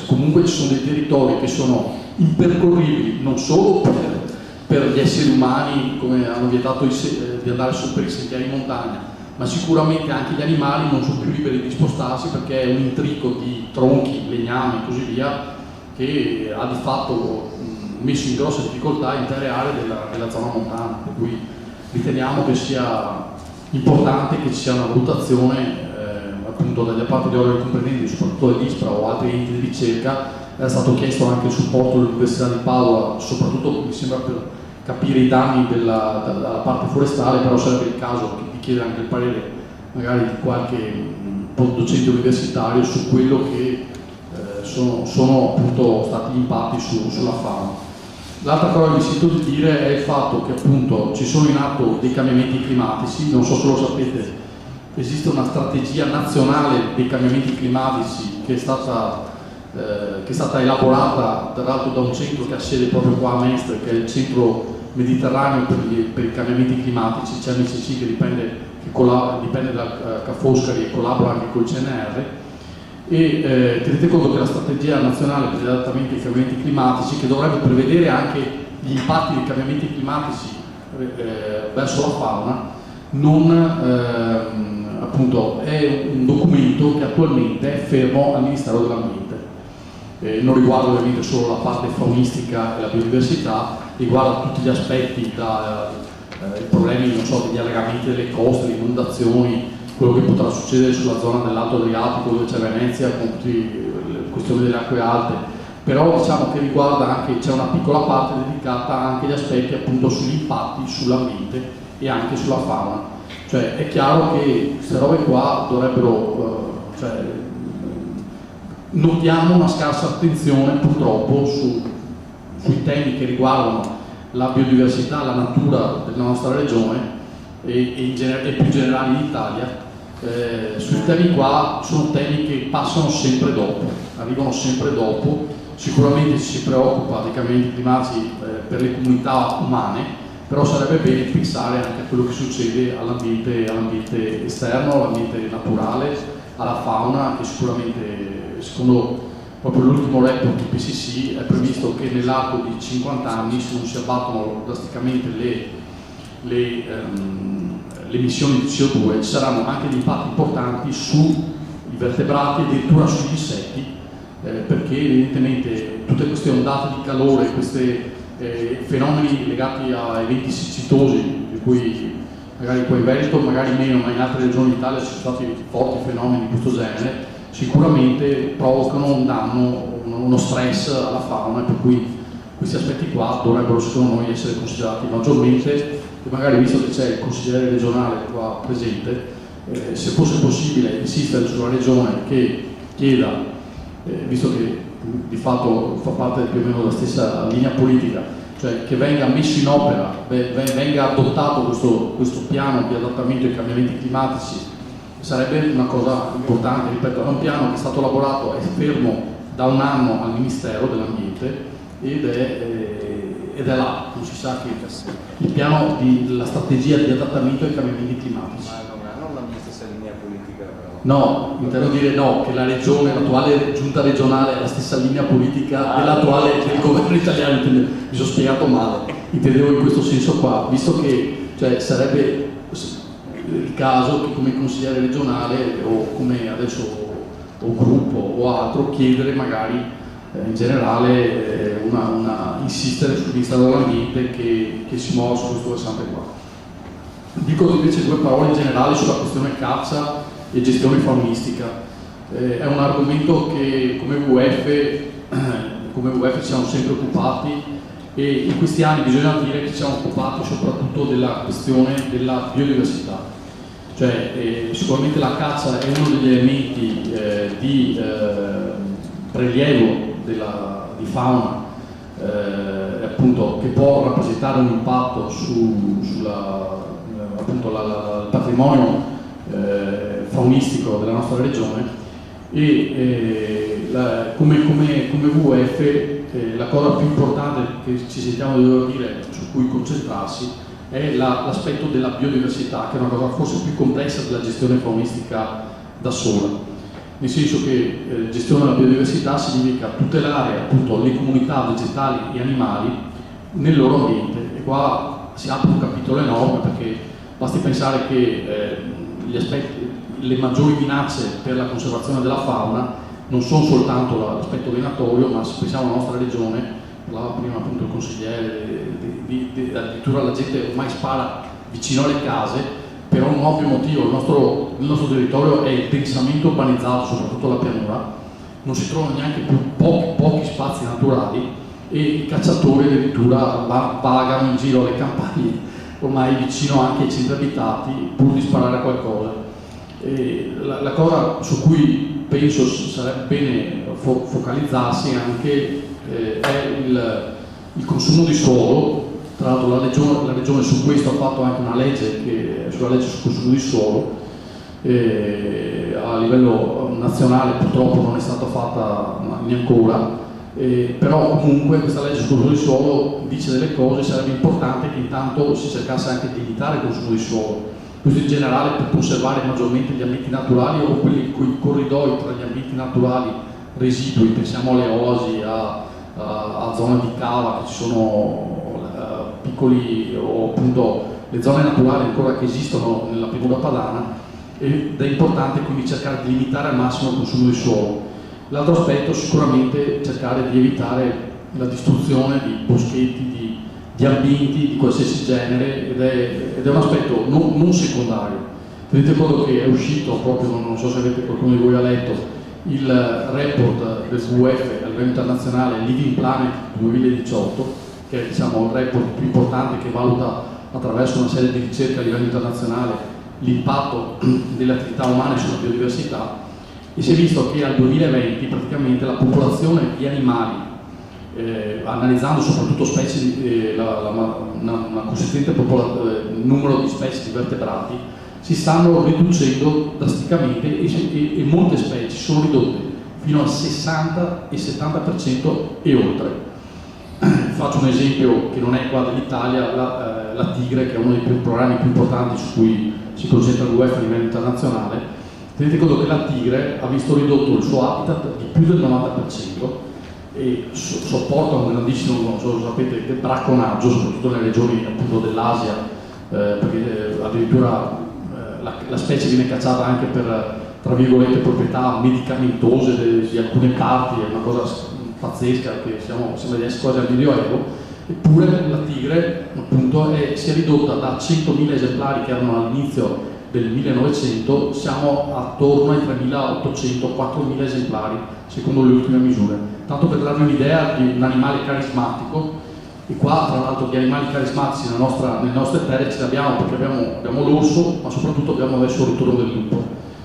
comunque ci sono dei territori che sono impercorribili non solo per gli esseri umani, come hanno vietato di andare su per i sentieri in montagna, ma sicuramente anche gli animali non sono più liberi di spostarsi, perché è un intrico di tronchi, legnami e così via che ha di fatto messo in grossa difficoltà intere aree della zona montana, per cui riteniamo che sia importante che ci sia una valutazione appunto da parte degli organi competenti, soprattutto dell'ISPRA o altri enti di ricerca. Era stato chiesto anche il supporto dell'Università di Padova, soprattutto mi sembra per capire i danni dalla parte forestale, però sarebbe il caso di chiedere anche il parere magari di qualche docente universitario su quello che sono appunto stati gli impatti sulla fauna. L'altra cosa che mi sento di dire è il fatto che appunto ci sono in atto dei cambiamenti climatici, non so se lo sapete, esiste una strategia nazionale dei cambiamenti climatici che è stata elaborata tra l'altro da un centro che ha sede proprio qua a Mestre, che è il Centro Mediterraneo per i cambiamenti climatici, CMCC, che dipende da Ca' Foscari e collabora anche col CNR. E tenete conto che la strategia nazionale per l'adattamento ai cambiamenti climatici, che dovrebbe prevedere anche gli impatti dei cambiamenti climatici verso la fauna, appunto è un documento che attualmente è fermo al Ministero dell'Ambiente. Non riguarda ovviamente solo la parte faunistica e la biodiversità, riguarda tutti gli aspetti, i problemi degli allagamenti delle coste, le inondazioni, quello che potrà succedere sulla zona dell'Alto Adriatico dove c'è Venezia con tutte le questioni delle acque alte, però diciamo che riguarda anche, c'è una piccola parte dedicata anche agli aspetti appunto sugli impatti sull'ambiente e anche sulla fauna. È chiaro che queste robe qua dovrebbero, notiamo una scarsa attenzione purtroppo sui temi che riguardano la biodiversità, la natura della nostra regione e più generali in Italia. Sui temi qua sono temi che passano sempre dopo, arrivano sempre dopo. Sicuramente ci si preoccupa dei cambiamenti climatici per le comunità umane, però sarebbe bene pensare anche a quello che succede all'ambiente esterno, all'ambiente naturale, alla fauna, che sicuramente, secondo proprio l'ultimo report di PCC, è previsto che nell'arco di 50 anni, se non si abbattono drasticamente le le emissioni di CO2, ci saranno anche dei impatti importanti sui vertebrati e addirittura sugli insetti, perché evidentemente tutte queste ondate di calore, questi fenomeni legati a eventi siccitosi, di cui magari qua in Veneto, magari meno, ma in altre regioni d'Italia ci sono stati forti fenomeni di questo genere, sicuramente provocano un danno, uno stress alla fauna, per cui questi aspetti qua dovrebbero secondo noi essere considerati maggiormente, e magari visto che c'è il consigliere regionale qua presente, se fosse possibile insistere sulla regione che chieda, visto che di fatto fa parte più o meno della stessa linea politica, cioè che venga messo in opera, venga adottato questo piano di adattamento ai cambiamenti climatici, sarebbe una cosa importante. Ripeto, è un piano che è stato elaborato, è fermo da un anno al Ministero dell'Ambiente ed è là, non si sa che il piano la strategia di adattamento ai cambiamenti climatici. Ma non hanno la stessa linea politica però. No, intendo dire no, che la regione, l'attuale giunta regionale è la stessa linea politica dell'attuale del governo italiano, mi sono spiegato male, intendevo in questo senso qua, visto che sarebbe il caso che come consigliere regionale o come adesso o gruppo o altro chiedere magari in generale insistere sul Ministero dell'Ambiente che si muova su questo versante qua. Dico invece due parole in generale sulla questione caccia e gestione faunistica. È un argomento che come WWF ci siamo sempre occupati, e in questi anni bisogna dire che ci siamo occupati soprattutto della questione della biodiversità. Sicuramente la caccia è uno degli elementi di prelievo di fauna appunto, che può rappresentare un impatto sul patrimonio faunistico della nostra regione, e come WWF la cosa più importante che ci sentiamo di dover dire, su cui concentrarsi, è l'aspetto della biodiversità, che è una cosa forse più complessa della gestione faunistica da sola, nel senso che gestione della biodiversità significa tutelare appunto le comunità vegetali e animali nel loro ambiente, e qua si apre un capitolo enorme, perché basti pensare che le maggiori minacce per la conservazione della fauna non sono soltanto l'aspetto venatorio, ma se pensiamo alla nostra regione, parlava prima appunto il consigliere, addirittura la gente ormai spara vicino alle case per un ovvio motivo. Il nostro territorio è densamente urbanizzato, soprattutto la pianura, non si trovano neanche più pochi spazi naturali, e i cacciatori addirittura vagano in giro alle campagne, ormai vicino anche ai centri abitati, pur di sparare a qualcosa. E la cosa su cui penso sarebbe bene focalizzarsi anche è il consumo di suolo. Tra l'altro la regione su questo ha fatto anche una legge sulla legge sul consumo di suolo, a livello nazionale purtroppo non è stata fatta neanche ora, però comunque questa legge sul consumo di suolo dice delle cose. Sarebbe importante che intanto si cercasse anche di limitare il consumo di suolo, questo in generale per conservare maggiormente gli ambienti naturali, o quei corridoi tra gli ambienti naturali residui, pensiamo alle oasi, a zone di cava, che ci sono piccoli, o appunto le zone naturali ancora che esistono nella pianura padana, ed è importante quindi cercare di limitare al massimo il consumo di suolo. L'altro aspetto sicuramente cercare di evitare la distruzione di boschetti, di ambienti di qualsiasi genere, ed è un aspetto non secondario. Tenete conto che è uscito proprio, non so se avete qualcuno di voi ha letto, il report del WWF a livello internazionale, Living Planet 2018, che è il report più importante che valuta attraverso una serie di ricerche a livello internazionale l'impatto delle attività umane sulla biodiversità, e si è visto che al 2020 praticamente la popolazione di animali, analizzando soprattutto specie, una consistente numero di specie di vertebrati, si stanno riducendo drasticamente, e molte specie sono ridotte fino al 60 e 70% e oltre. Faccio un esempio che non è qua dell'Italia, la tigre, che è uno dei programmi più importanti su cui si concentra il WWF a livello internazionale. Tenete conto che la tigre ha visto ridotto il suo habitat di più del 90%, e sopporta un grandissimo, non so se lo sapete, bracconaggio, soprattutto nelle regioni appunto dell'Asia, perché addirittura la specie viene cacciata anche per, tra virgolette, proprietà medicamentose di alcune parti, è una cosa pazzesca, che sembra di essere quasi al Medioevo. Eppure la tigre appunto si è ridotta da 100.000 esemplari che erano all'inizio del 1900, siamo attorno ai 3.800-4.000 esemplari secondo le ultime misure. Tanto per darvi un'idea di un animale carismatico, e qua tra l'altro gli animali carismatici nelle nostre terre ce li abbiamo, perché abbiamo l'orso, ma soprattutto abbiamo adesso il ritorno del lupo.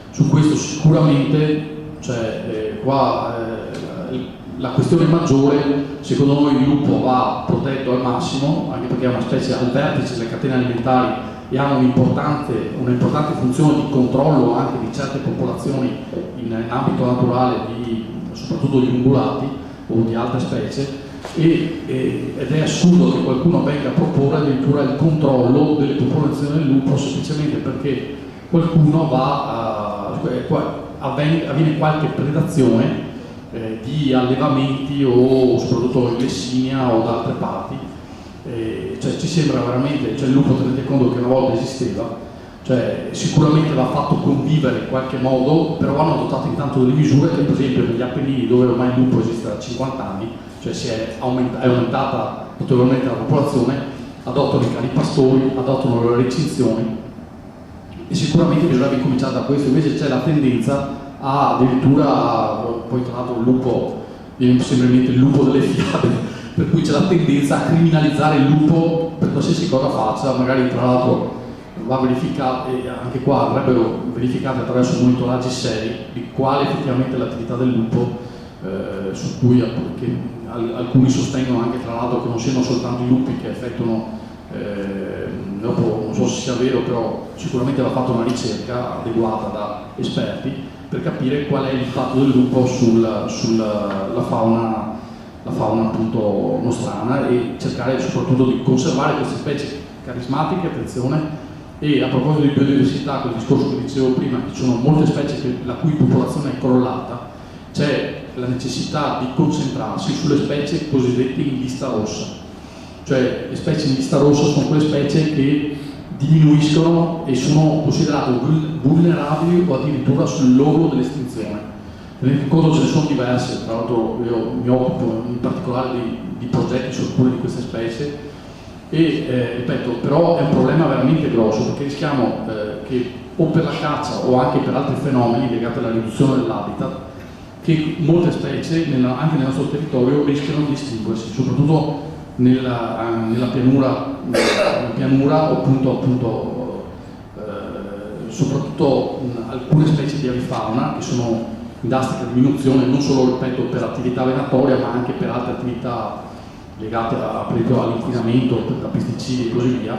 Su questo sicuramente, la questione maggiore, secondo noi il lupo va protetto al massimo, anche perché è una specie al vertice delle catene alimentari e ha un'importante funzione di controllo anche di certe popolazioni in ambito naturale, soprattutto di ungulati o di altre specie, ed è assurdo che qualcuno venga a proporre addirittura il controllo delle popolazioni del lupo semplicemente perché qualcuno avviene qualche predazione di allevamenti o soprattutto in Lessinia o da altre parti. Ci sembra veramente, il lupo, tenete conto che una volta esisteva, sicuramente va fatto convivere in qualche modo, però vanno adottate intanto delle misure che, per esempio, negli Appennini, dove ormai il lupo esiste da 50 anni, è aumentata notevolmente la popolazione, adottano i cani pastori, adottano le recinzioni, e sicuramente bisognerebbe cominciare da questo. Invece c'è la tendenza poi tra l'altro il lupo viene semplicemente il lupo delle fiabe, per cui c'è la tendenza a criminalizzare il lupo per qualsiasi cosa faccia, magari tra l'altro va verificato, e anche qua andrebbero verificati attraverso monitoraggi seri di quale effettivamente è l'attività del lupo, su cui alcuni sostengono anche tra l'altro che non siano soltanto i lupi che effettuano, dopo non so se sia vero, però sicuramente va fatta una ricerca adeguata da esperti per capire qual è l'impatto del lupo sulla fauna appunto nostrana, e cercare soprattutto di conservare queste specie carismatiche, attenzione. E a proposito di biodiversità, quel discorso che dicevo prima, che ci sono molte specie la cui popolazione è crollata, c'è la necessità di concentrarsi sulle specie cosiddette in lista rossa. Le specie in lista rossa sono quelle specie che diminuiscono e sono considerate vulnerabili o addirittura sull'orlo dell'estinzione. Tenete conto, ce ne sono diverse, tra l'altro io mi occupo in particolare di progetti su alcune di queste specie e ripeto, però è un problema veramente grosso, perché rischiamo che o per la caccia o anche per altri fenomeni legati alla riduzione dell'habitat, che molte specie anche nel nostro territorio rischiano di estinguersi, soprattutto nella pianura appunto soprattutto alcune specie di avifauna che sono in drastica diminuzione, non solo, ripeto, per attività venatoria, ma anche per altre attività legate per esempio all'inquinamento, a pesticidi e così via.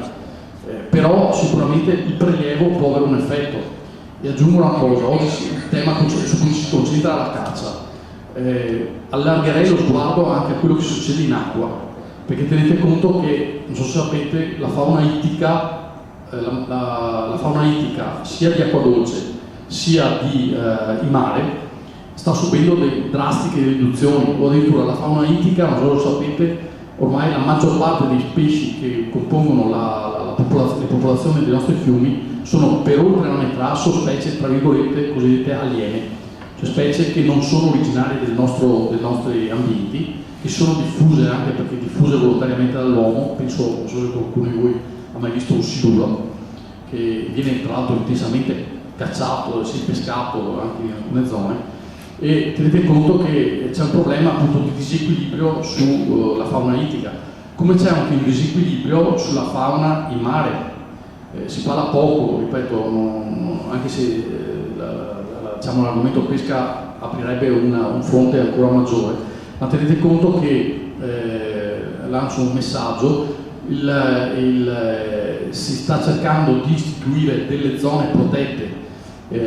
Però sicuramente il prelievo può avere un effetto. E aggiungo una cosa, oggi il tema su cui si concentra la caccia, allargherei lo sguardo anche a quello che succede in acqua, perché tenete conto che, non so se sapete, la fauna ittica sia di acqua dolce sia di mare sta subendo delle drastiche riduzioni, o addirittura la fauna ittica, non so se lo sapete, ormai la maggior parte dei pesci che compongono le popolazioni dei nostri fiumi sono per oltre la metà specie, tra virgolette, cosiddette aliene, specie che non sono originarie dei nostri ambienti, che sono diffuse anche perché diffuse volontariamente dall'uomo. Penso, non so se qualcuno di voi ha mai visto un siluro, che viene tra l'altro intensamente cacciato, si è pescato anche in alcune zone, e tenete conto che c'è un problema appunto di disequilibrio sulla fauna ittica, come c'è anche un disequilibrio sulla fauna in mare. Si parla poco, ripeto, anche se l'argomento pesca aprirebbe un fronte ancora maggiore, ma tenete conto che, lancio un messaggio, si sta cercando di istituire delle zone protette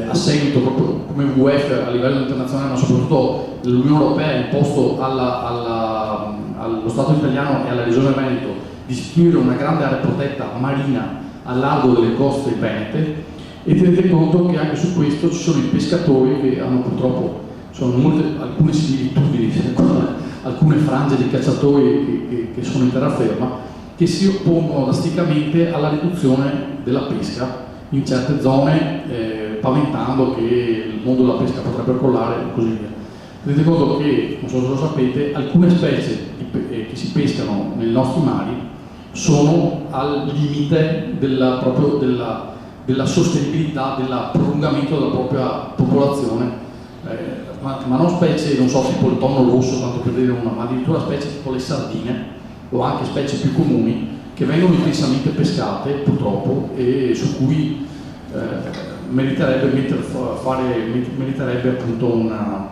a seguito, proprio come WWF a livello internazionale, ma soprattutto l'Unione Europea ha imposto allo Stato italiano e alla Regione Veneto di istituire una grande area protetta marina al largo delle coste venete, e tenete conto che anche su questo ci sono i pescatori che hanno purtroppo alcune similitudini con alcune frange di cacciatori che sono in terraferma, che si oppongono drasticamente alla riduzione della pesca in certe zone, paventando che il mondo della pesca potrebbe crollare e così via. Tenete conto che, non so se lo sapete, alcune specie che si pescano nei nostri mari sono al limite della sostenibilità, del prolungamento della propria popolazione, ma non specie, non so, tipo il tonno rosso, tanto per dire una, ma addirittura specie tipo le sardine o anche specie più comuni che vengono intensamente pescate purtroppo e su cui meriterebbe appunto una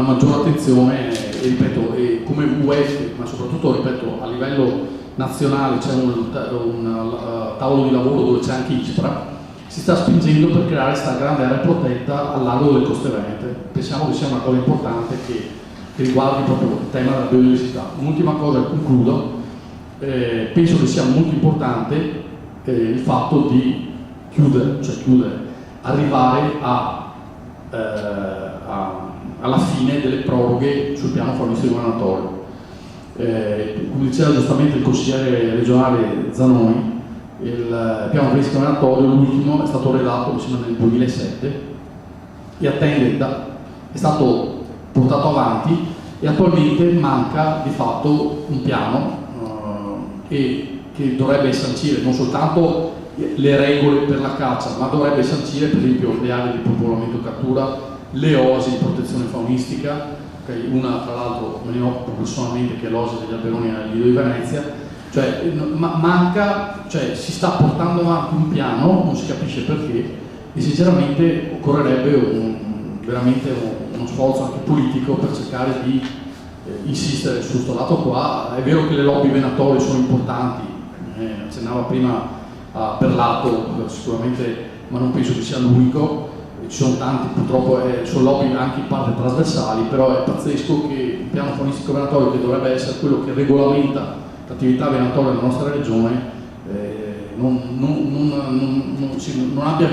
maggiore attenzione e ripeto, e come UEF, ma soprattutto ripeto a livello nazionale c'è un tavolo di lavoro dove c'è anche ISPRA, si sta spingendo per creare questa grande area protetta al largo delle coste venete. Pensiamo che sia una cosa importante che riguardi proprio il tema della biodiversità. Un'ultima cosa e concludo, penso che sia molto importante il fatto di arrivare alla fine delle proroghe sul piano faunistico venatorio. Come diceva giustamente il consigliere regionale Zanoni, il piano faunistico venatorio, l'ultimo, è stato redatto mi sembra nel 2007 e è stato portato avanti e attualmente manca di fatto un piano che dovrebbe sancire non soltanto le regole per la caccia, ma dovrebbe sancire per esempio le aree di popolamento e cattura, le oasi di protezione faunistica, una tra l'altro me ne occupo personalmente, che è l'oasi degli Alberoni al Lido di Venezia, manca, si sta portando avanti un piano, non si capisce perché, e sinceramente occorrerebbe veramente uno sforzo anche politico per cercare di insistere su questo lato qua. È vero che le lobby venatorie sono importanti, accennava prima a Perlato sicuramente, ma non penso che sia l'unico, ci sono tanti purtroppo, sono lobby anche in parte trasversali, però è pazzesco che il piano faunistico venatorio, che dovrebbe essere quello che regolamenta l'attività venatoria nella nostra regione, non abbia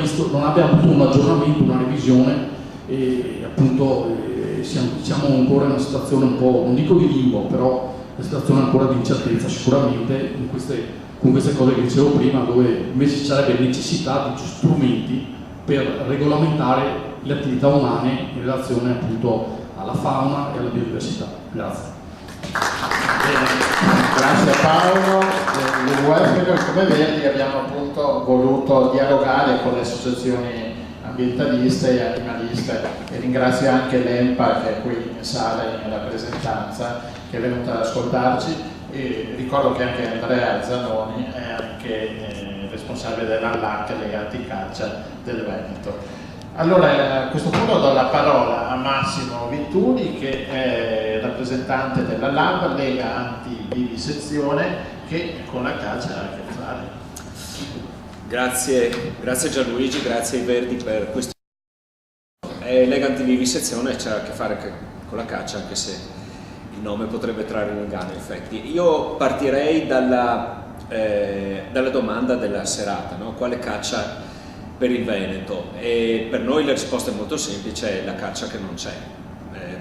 avuto un aggiornamento, una revisione e appunto siamo ancora in una situazione un po', non dico di limbo, però una situazione ancora di incertezza sicuramente con queste cose che dicevo prima, dove invece ci sarebbe necessità di strumenti per regolamentare le attività umane in relazione appunto alla fauna e alla biodiversità. Grazie. Grazie Paolo. L'UEF come Verdi abbiamo appunto voluto dialogare con le associazioni ambientaliste e animaliste e ringrazio anche l'EMPA che è qui in sala in rappresentanza, che è venuta ad ascoltarci, e ricordo che anche Andrea Zanoni è anche responsabile dell'ANLAC Legati Caccia del Veneto. Allora a questo punto do la parola a Massimo Vittuli, che è rappresentante della LAB, Lega Antivivisezione, che con la caccia ha a che fare. Grazie Gianluigi, grazie ai Verdi per questo. Lega Antivivisezione c'ha a che fare con la caccia, anche se il nome potrebbe trarre in inganno in effetti. Io partirei dalla domanda della serata, no? Quale caccia per il Veneto? E per noi la risposta è molto semplice: è la caccia che non c'è,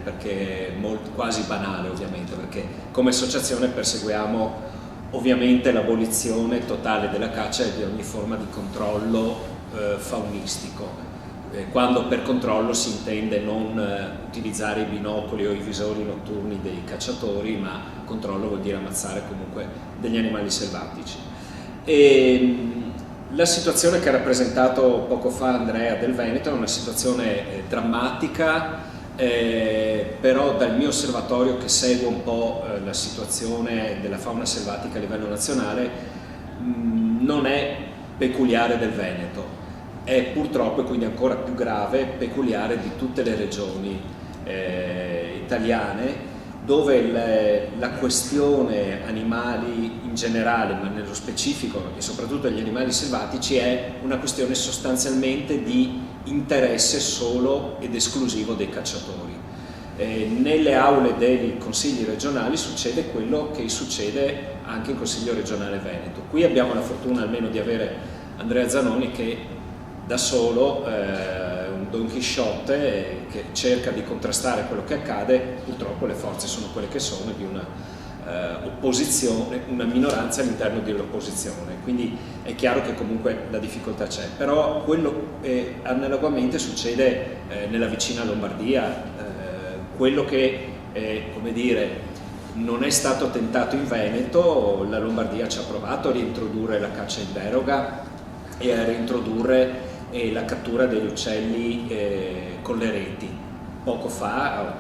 perché è quasi banale ovviamente, perché come associazione perseguiamo ovviamente l'abolizione totale della caccia e di ogni forma di controllo faunistico. Quando per controllo si intende non utilizzare i binocoli o i visori notturni dei cacciatori, ma controllo vuol dire ammazzare comunque degli animali selvatici. E la situazione che ha rappresentato poco fa Andrea del Veneto è una situazione drammatica, però dal mio osservatorio che segue un po' la situazione della fauna selvatica a livello nazionale non è peculiare del Veneto. È purtroppo, e quindi ancora più grave, peculiare di tutte le regioni italiane, dove la questione animali in generale, ma nello specifico e soprattutto gli animali selvatici, è una questione sostanzialmente di interesse solo ed esclusivo dei cacciatori. Nelle aule dei consigli regionali succede quello che succede anche in Consiglio regionale Veneto. Qui abbiamo la fortuna almeno di avere Andrea Zanoni, che da solo, un Don Chisciotte che cerca di contrastare quello che accade. Purtroppo le forze sono quelle che sono, di una opposizione, una minoranza all'interno dell'opposizione, quindi è chiaro che comunque la difficoltà c'è, però quello analogamente succede nella vicina Lombardia, quello che come dire, non è stato tentato in Veneto, la Lombardia ci ha provato a reintrodurre la caccia in deroga e a reintrodurre la cattura degli uccelli con le reti. Poco fa,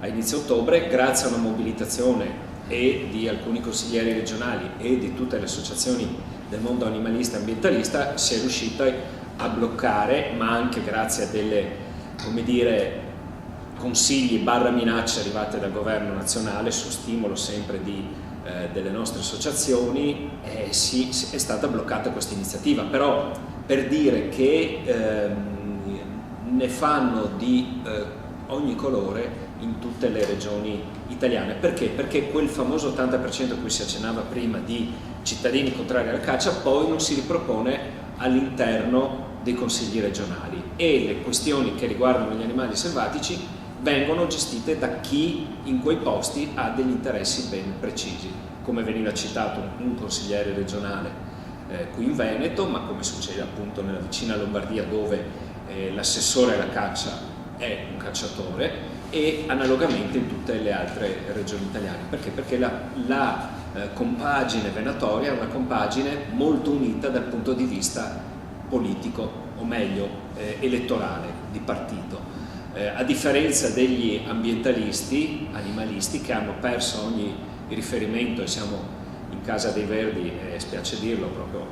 a inizio ottobre, grazie a una mobilitazione e di alcuni consiglieri regionali e di tutte le associazioni del mondo animalista e ambientalista, si è riuscita a bloccare, ma anche grazie a delle, come dire, consigli / minacce arrivate dal governo nazionale su stimolo sempre delle nostre associazioni, è stata bloccata questa iniziativa. Però per dire che ne fanno di ogni colore in tutte le regioni italiane. Perché? Perché quel famoso 80% a cui si accennava prima di cittadini contrari alla caccia poi non si ripropone all'interno dei consigli regionali, e le questioni che riguardano gli animali selvatici vengono gestite da chi in quei posti ha degli interessi ben precisi, come veniva citato un consigliere regionale qui in Veneto, ma come succede appunto nella vicina Lombardia, dove l'assessore alla caccia è un cacciatore, e analogamente in tutte le altre regioni italiane. Perché? Perché la compagine venatoria è una compagine molto unita dal punto di vista politico, o meglio elettorale, di partito. A differenza degli ambientalisti, animalisti, che hanno perso ogni riferimento, e siamo in casa dei Verdi, spiace dirlo, proprio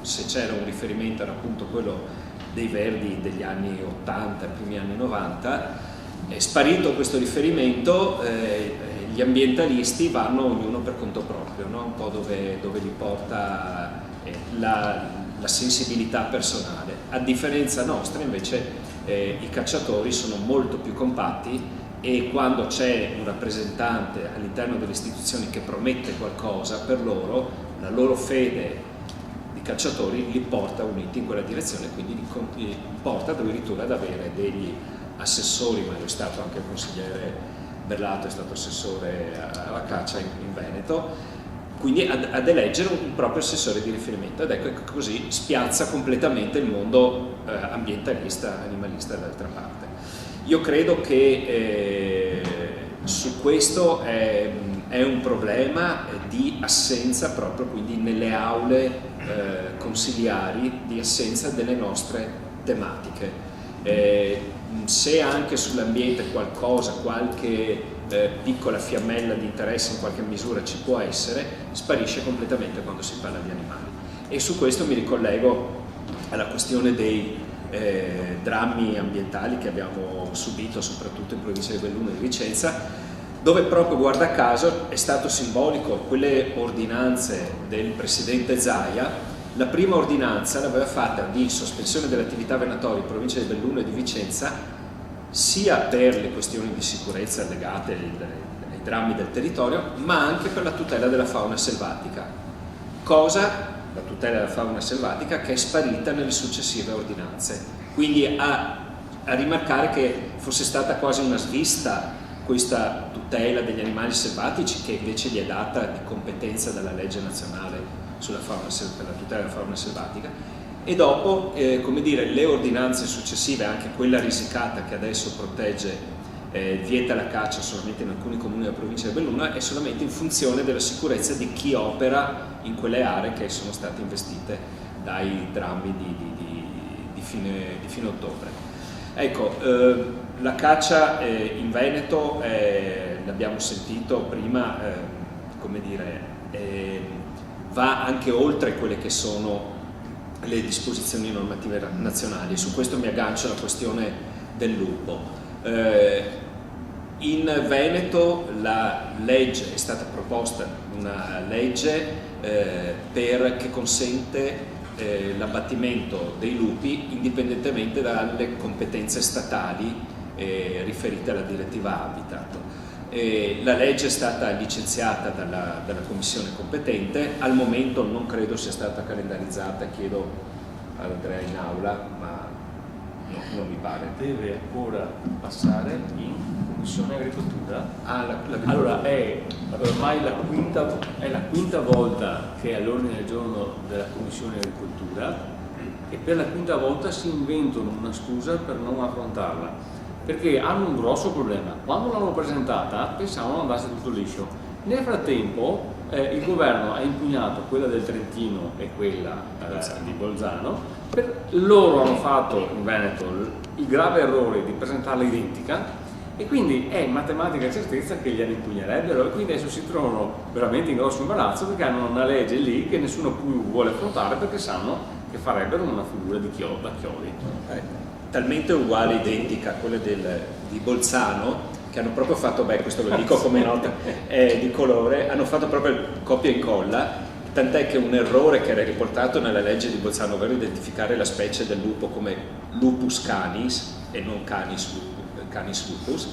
se c'era un riferimento era appunto quello dei Verdi degli anni 80, primi anni 90, è sparito questo riferimento, gli ambientalisti vanno ognuno per conto proprio, no? Un po' dove li porta la sensibilità personale. A differenza nostra invece i cacciatori sono molto più compatti, e quando c'è un rappresentante all'interno delle istituzioni che promette qualcosa per loro, la loro fede di cacciatori li porta uniti in quella direzione, quindi li porta addirittura ad avere degli assessori, ma lui è stato anche il consigliere Berlato, è stato assessore alla caccia in Veneto, quindi ad eleggere un proprio assessore di riferimento, ed ecco che così spiazza completamente il mondo ambientalista, animalista d'altra parte. Io credo che su questo è un problema di assenza proprio, quindi nelle aule consigliari, di assenza delle nostre tematiche. Se anche sull'ambiente qualche piccola fiammella di interesse in qualche misura ci può essere, sparisce completamente quando si parla di animali. E su questo mi ricollego alla questione dei drammi ambientali che abbiamo subito soprattutto in provincia di Belluno e di Vicenza, dove proprio, guarda caso, è stato simbolico quelle ordinanze del presidente Zaia. La prima ordinanza l'aveva fatta di sospensione delle attività venatorie in provincia di Belluno e di Vicenza, sia per le questioni di sicurezza legate ai drammi del territorio, ma anche per la tutela della fauna selvatica. La tutela della fauna selvatica che è sparita nelle successive ordinanze. Quindi a rimarcare che fosse stata quasi una svista questa tutela degli animali selvatici, che invece gli è data di competenza dalla legge nazionale per la tutela della fauna selvatica. E dopo, come dire, le ordinanze successive, anche quella risicata che adesso protegge, vieta la caccia solamente in alcuni comuni della provincia di Belluno, è solamente in funzione della sicurezza di chi opera in quelle aree che sono state investite dai drammi di fine ottobre. Ecco, la caccia in Veneto, l'abbiamo sentito prima, come dire, va anche oltre quelle che sono le disposizioni normative nazionali. Su questo mi aggancio alla questione del lupo. In Veneto la legge è stata proposta, una legge che consente l'abbattimento dei lupi indipendentemente dalle competenze statali riferite alla direttiva Habitat. La legge è stata licenziata dalla commissione competente, al momento non credo sia stata calendarizzata, chiedo ad Andrea in aula, ma no, non mi pare. Deve ancora passare in Commissione Agricoltura. Allora, Allora è ormai è la quinta volta che è all'ordine del giorno della Commissione Agricoltura e per la quinta volta si inventano una scusa per non affrontarla, perché hanno un grosso problema. Quando l'hanno presentata pensavano andasse tutto liscio. Nel frattempo il governo ha impugnato quella del Trentino e quella di Bolzano. Loro hanno fatto in Veneto il grave errore di presentarla identica e quindi è matematica certezza che gliela impugnerebbero, e quindi adesso si trovano veramente in grosso imbarazzo perché hanno una legge lì che nessuno più vuole affrontare perché sanno che farebbero una figura da chiodi. Talmente uguale, identica a quelle di Bolzano, che hanno proprio fatto, questo lo dico come nota di colore, hanno fatto proprio il copia e incolla, tant'è che un errore che era riportato nella legge di Bolzano, ovvero identificare la specie del lupo come Lupus canis e non Canis lupus,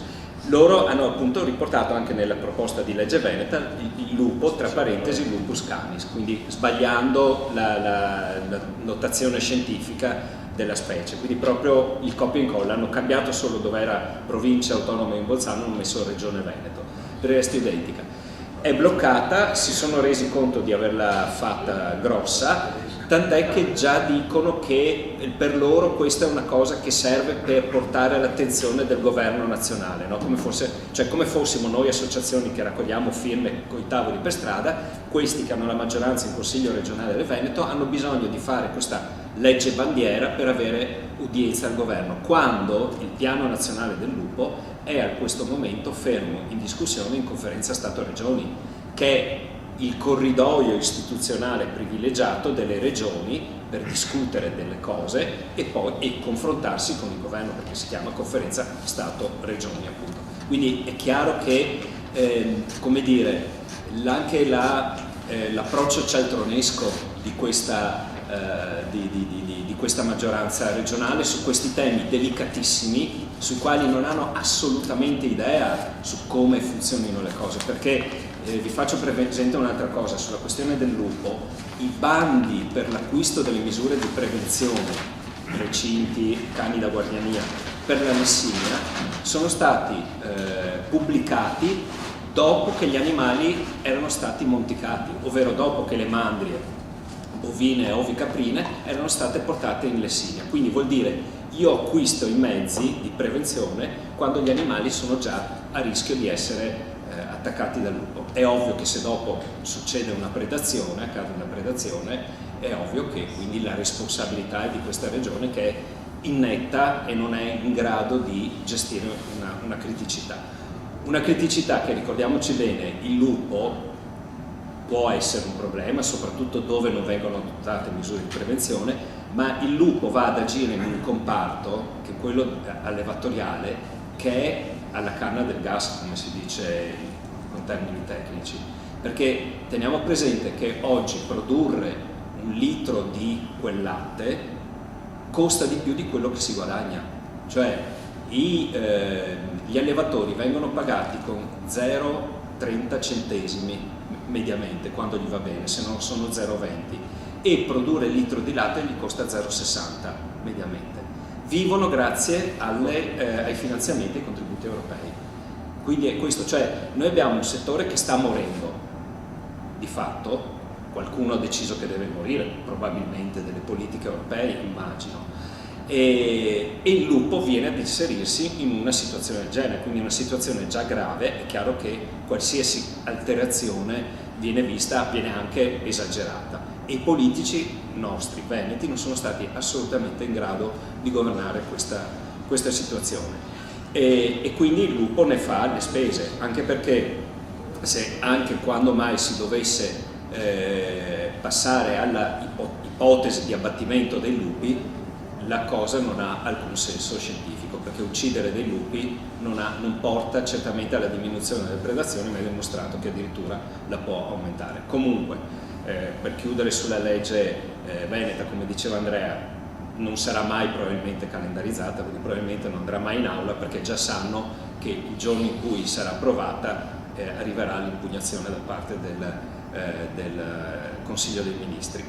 loro hanno appunto riportato anche nella proposta di legge veneta il lupo tra parentesi Lupus canis, quindi sbagliando la notazione scientifica della specie, quindi proprio il copia e incolla, hanno cambiato solo dove era provincia autonoma in Bolzano, hanno messo regione Veneto, per il resto identica. È bloccata, si sono resi conto di averla fatta grossa, tant'è che già dicono che per loro questa è una cosa che serve per portare all'attenzione del governo nazionale, no? come fossimo noi associazioni che raccogliamo firme con i tavoli per strada, questi che hanno la maggioranza in Consiglio regionale del Veneto hanno bisogno di fare questa legge bandiera per avere udienza al governo, quando il piano nazionale del lupo è a questo momento fermo in discussione in conferenza Stato-Regioni, che è il corridoio istituzionale privilegiato delle regioni per discutere delle cose e confrontarsi con il governo, perché si chiama conferenza Stato-Regioni appunto. Quindi è chiaro che anche l'approccio cialtronesco di questa maggioranza regionale su questi temi delicatissimi, sui quali non hanno assolutamente idea su come funzionino le cose, perché vi faccio presente un'altra cosa sulla questione del lupo: i bandi per l'acquisto delle misure di prevenzione, recinti, cani da guardiania per la Messina sono stati pubblicati dopo che gli animali erano stati monticati, ovvero dopo che le mandrie bovine e ovicaprine erano state portate in Lessinia. Quindi vuol dire io acquisto i mezzi di prevenzione quando gli animali sono già a rischio di essere attaccati dal lupo. È ovvio che se dopo succede una predazione, accade una predazione, è ovvio che quindi la responsabilità è di questa regione, che è innetta e non è in grado di gestire una criticità. Una criticità che, ricordiamoci bene, il lupo può essere un problema, soprattutto dove non vengono adottate misure di prevenzione, ma il lupo va ad agire in un comparto, che è quello allevatoriale, che è alla canna del gas, come si dice con termini tecnici, perché teniamo presente che oggi produrre un litro di quel latte costa di più di quello che si guadagna, cioè gli allevatori vengono pagati con 0,30 centesimi mediamente quando gli va bene, se no sono 0,20, e produrre il litro di latte gli costa 0,60 mediamente. Vivono grazie ai finanziamenti e ai contributi europei. Quindi è questo, cioè noi abbiamo un settore che sta morendo di fatto, qualcuno ha deciso che deve morire, probabilmente delle politiche europee, immagino, e il lupo viene ad inserirsi in una situazione del genere, quindi una situazione già grave. È chiaro che qualsiasi alterazione viene anche esagerata, e i politici nostri veneti non sono stati assolutamente in grado di governare questa situazione, e quindi il lupo ne fa le spese, anche perché anche quando mai si dovesse passare alla ipotesi di abbattimento dei lupi, la cosa non ha alcun senso scientifico, perché uccidere dei lupi non porta certamente alla diminuzione delle predazioni, ma è dimostrato che addirittura la può aumentare. Comunque, per chiudere sulla legge veneta, come diceva Andrea, non sarà mai probabilmente calendarizzata, quindi probabilmente non andrà mai in aula, perché già sanno che il giorno in cui sarà approvata arriverà l'impugnazione da parte del Consiglio dei Ministri.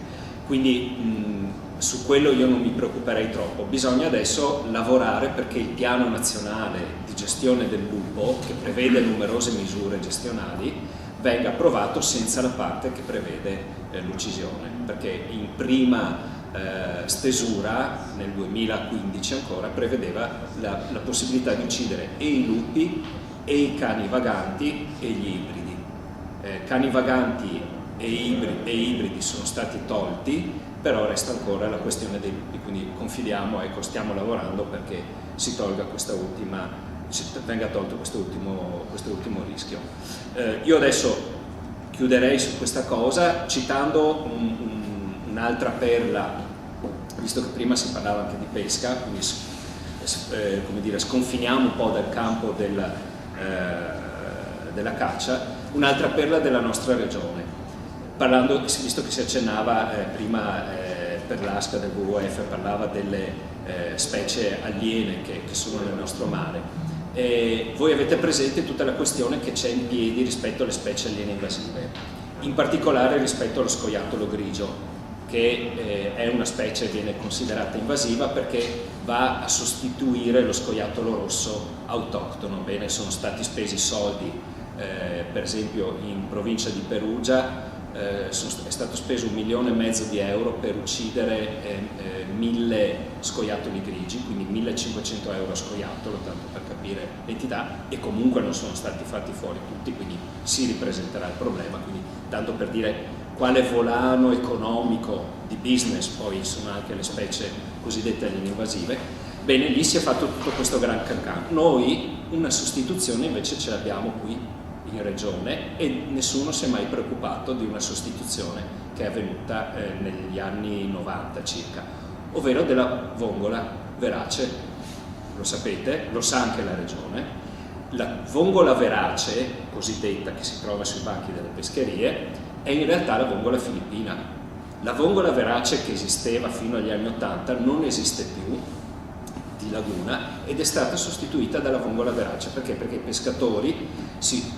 Quindi su quello io non mi preoccuperei troppo. Bisogna adesso lavorare perché il piano nazionale di gestione del lupo, che prevede numerose misure gestionali, venga approvato senza la parte che prevede l'uccisione, perché in prima stesura nel 2015 ancora prevedeva la possibilità di uccidere e i lupi e i cani vaganti e gli ibridi. Cani vaganti e ibridi sono stati tolti, però resta ancora la questione dei lupi, quindi confidiamo, ecco, stiamo lavorando perché si tolga venga tolto questo ultimo rischio. Io adesso chiuderei su questa cosa citando un'altra perla, visto che prima si parlava anche di pesca, quindi come dire, sconfiniamo un po' dal campo della caccia, un'altra perla della nostra regione, visto che si accennava prima per l'ASCA del WWF, parlava delle specie aliene che sono nel nostro mare. Voi avete presente tutta la questione che c'è in piedi rispetto alle specie aliene invasive, in particolare rispetto allo scoiattolo grigio, che è una specie che viene considerata invasiva perché va a sostituire lo scoiattolo rosso autoctono. Bene, sono stati spesi soldi, per esempio in provincia di Perugia è stato speso 1,5 milioni di euro per uccidere 1000 scoiattoli grigi, quindi 1.500 euro a scoiattolo, tanto per capire l'entità, e comunque non sono stati fatti fuori tutti, quindi si ripresenterà il problema, quindi tanto per dire quale volano economico di business poi sono anche le specie cosiddette aliene invasive. Bene, lì si è fatto tutto questo gran cancan. Noi una sostituzione invece ce l'abbiamo qui in regione e nessuno si è mai preoccupato di una sostituzione che è avvenuta negli anni 90 circa, ovvero della vongola verace. Lo sapete, lo sa anche la regione. La vongola verace, cosiddetta, che si trova sui banchi delle pescherie, è in realtà la vongola filippina. La vongola verace che esisteva fino agli anni 80 non esiste più di laguna ed è stata sostituita dalla vongola verace. Perché? Perché i pescatori,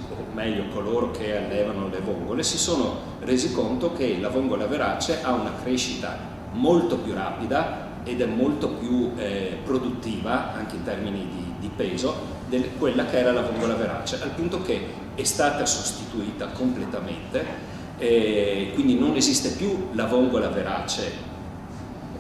o meglio coloro che allevano le vongole, si sono resi conto che la vongola verace ha una crescita molto più rapida ed è molto più produttiva anche in termini di peso di quella che era la vongola verace, al punto che è stata sostituita completamente. Quindi non esiste più la vongola verace,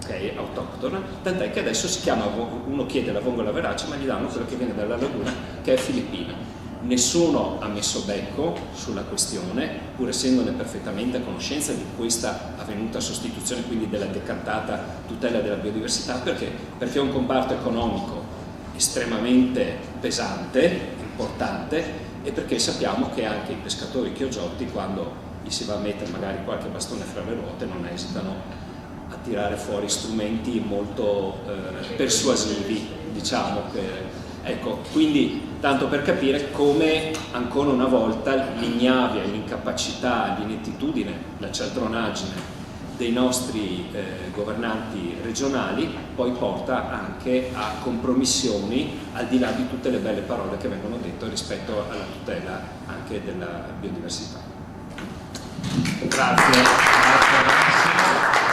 okay, autoctona, tant'è che adesso si chiama, uno chiede la vongola verace ma gli danno quella che viene dalla laguna, che è filippina. Nessuno ha messo becco sulla questione, pur essendone perfettamente a conoscenza di questa avvenuta sostituzione, quindi della decantata tutela della biodiversità. Perché? Perché è un comparto economico estremamente pesante, importante, e perché sappiamo che anche i pescatori chiogiotti, quando gli si va a mettere magari qualche bastone fra le ruote, non esitano a tirare fuori strumenti molto persuasivi, diciamo. Ecco, quindi tanto per capire come ancora una volta l'ignavia, l'incapacità, l'inettitudine, la cialtronaggine dei nostri governanti regionali poi porta anche a compromissioni, al di là di tutte le belle parole che vengono dette rispetto alla tutela anche della biodiversità. Grazie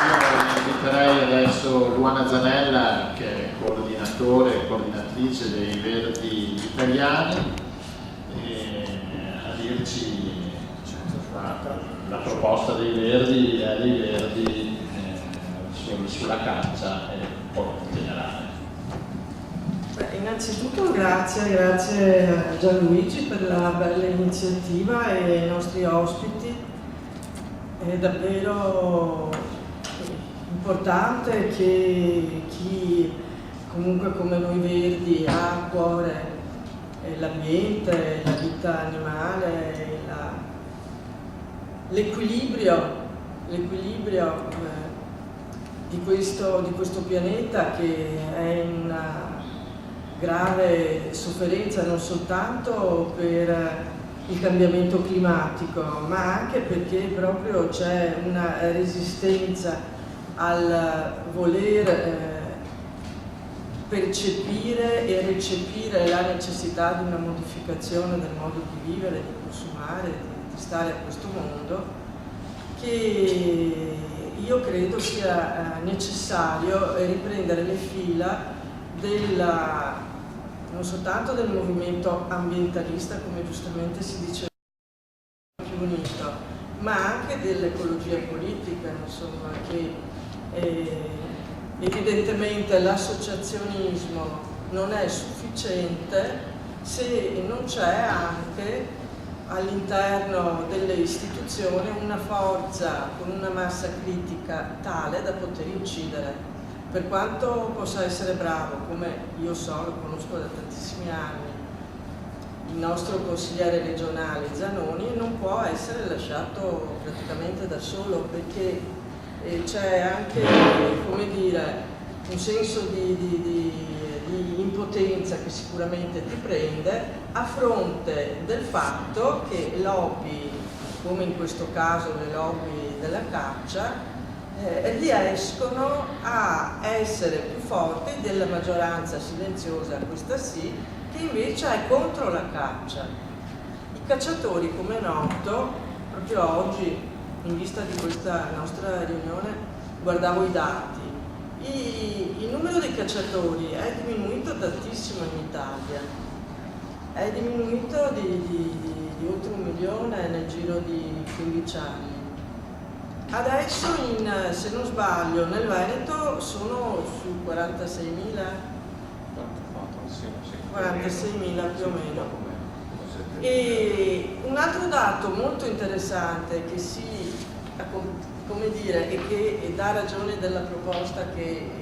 Io inviterei adesso Luana Zanella, che è coordinatore e coordinatrice dei Verdi Italiani, a dirci la proposta dei Verdi sulla caccia e un po' in generale. Innanzitutto grazie a Gianluigi per la bella iniziativa e ai nostri ospiti. È davvero importante che chi comunque come noi Verdi ha a cuore l'ambiente, la vita animale, l'equilibrio di questo pianeta, che è in una grave sofferenza non soltanto per il cambiamento climatico, ma anche perché proprio c'è una resistenza al voler percepire e recepire la necessità di una modificazione del modo di vivere, di consumare, di stare a questo mondo, che io credo sia necessario riprendere le fila non soltanto del movimento ambientalista, come giustamente si diceva più unito, ma anche dell'ecologia politica, insomma, che evidentemente l'associazionismo non è sufficiente se non c'è anche all'interno delle istituzioni una forza con una massa critica tale da poter incidere. Per quanto possa essere bravo, come io so, lo conosco da tantissimi anni, il nostro consigliere regionale Zanoni, non può essere lasciato praticamente da solo, perché c'è anche, come dire, un senso di impotenza che sicuramente ti prende a fronte del fatto che lobby, come in questo caso le lobby della caccia, riescono a essere più forti della maggioranza silenziosa, questa sì, che invece è contro la caccia. I cacciatori, come è noto, proprio oggi, in vista di questa nostra riunione, guardavo i dati. Il numero dei cacciatori è diminuito tantissimo in Italia, è diminuito di oltre 1 milione nel giro di 15 anni. Adesso, se non sbaglio, nel Veneto sono su 46.000 più o meno. E un altro dato molto interessante che come dire, e che dà ragione della proposta di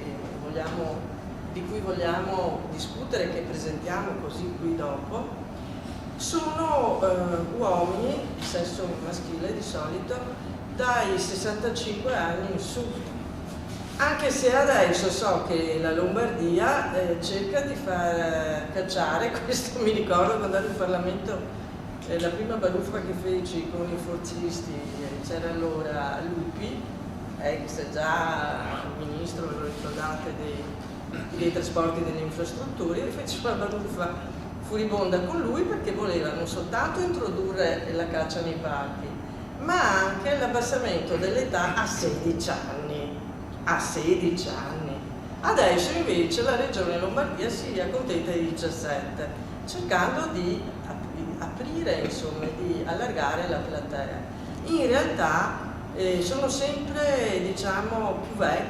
cui vogliamo discutere, che presentiamo così qui dopo, sono uomini, sesso maschile di solito, dai 65 anni in su. Anche se adesso so che la Lombardia cerca di far cacciare, questo mi ricordo quando ero in Parlamento, la prima baruffa che feci con i forzisti, c'era allora Lupi, ex già ministro, ve lo ricordate, dei trasporti e delle infrastrutture, e feci una baruffa furibonda con lui perché voleva non soltanto introdurre la caccia nei parchi, ma anche l'abbassamento dell'età a 16 anni. A 16 anni. Adesso invece la Regione Lombardia si accontenta di 17, cercando di aprire, insomma, di allargare la platea. In realtà sono sempre, diciamo, è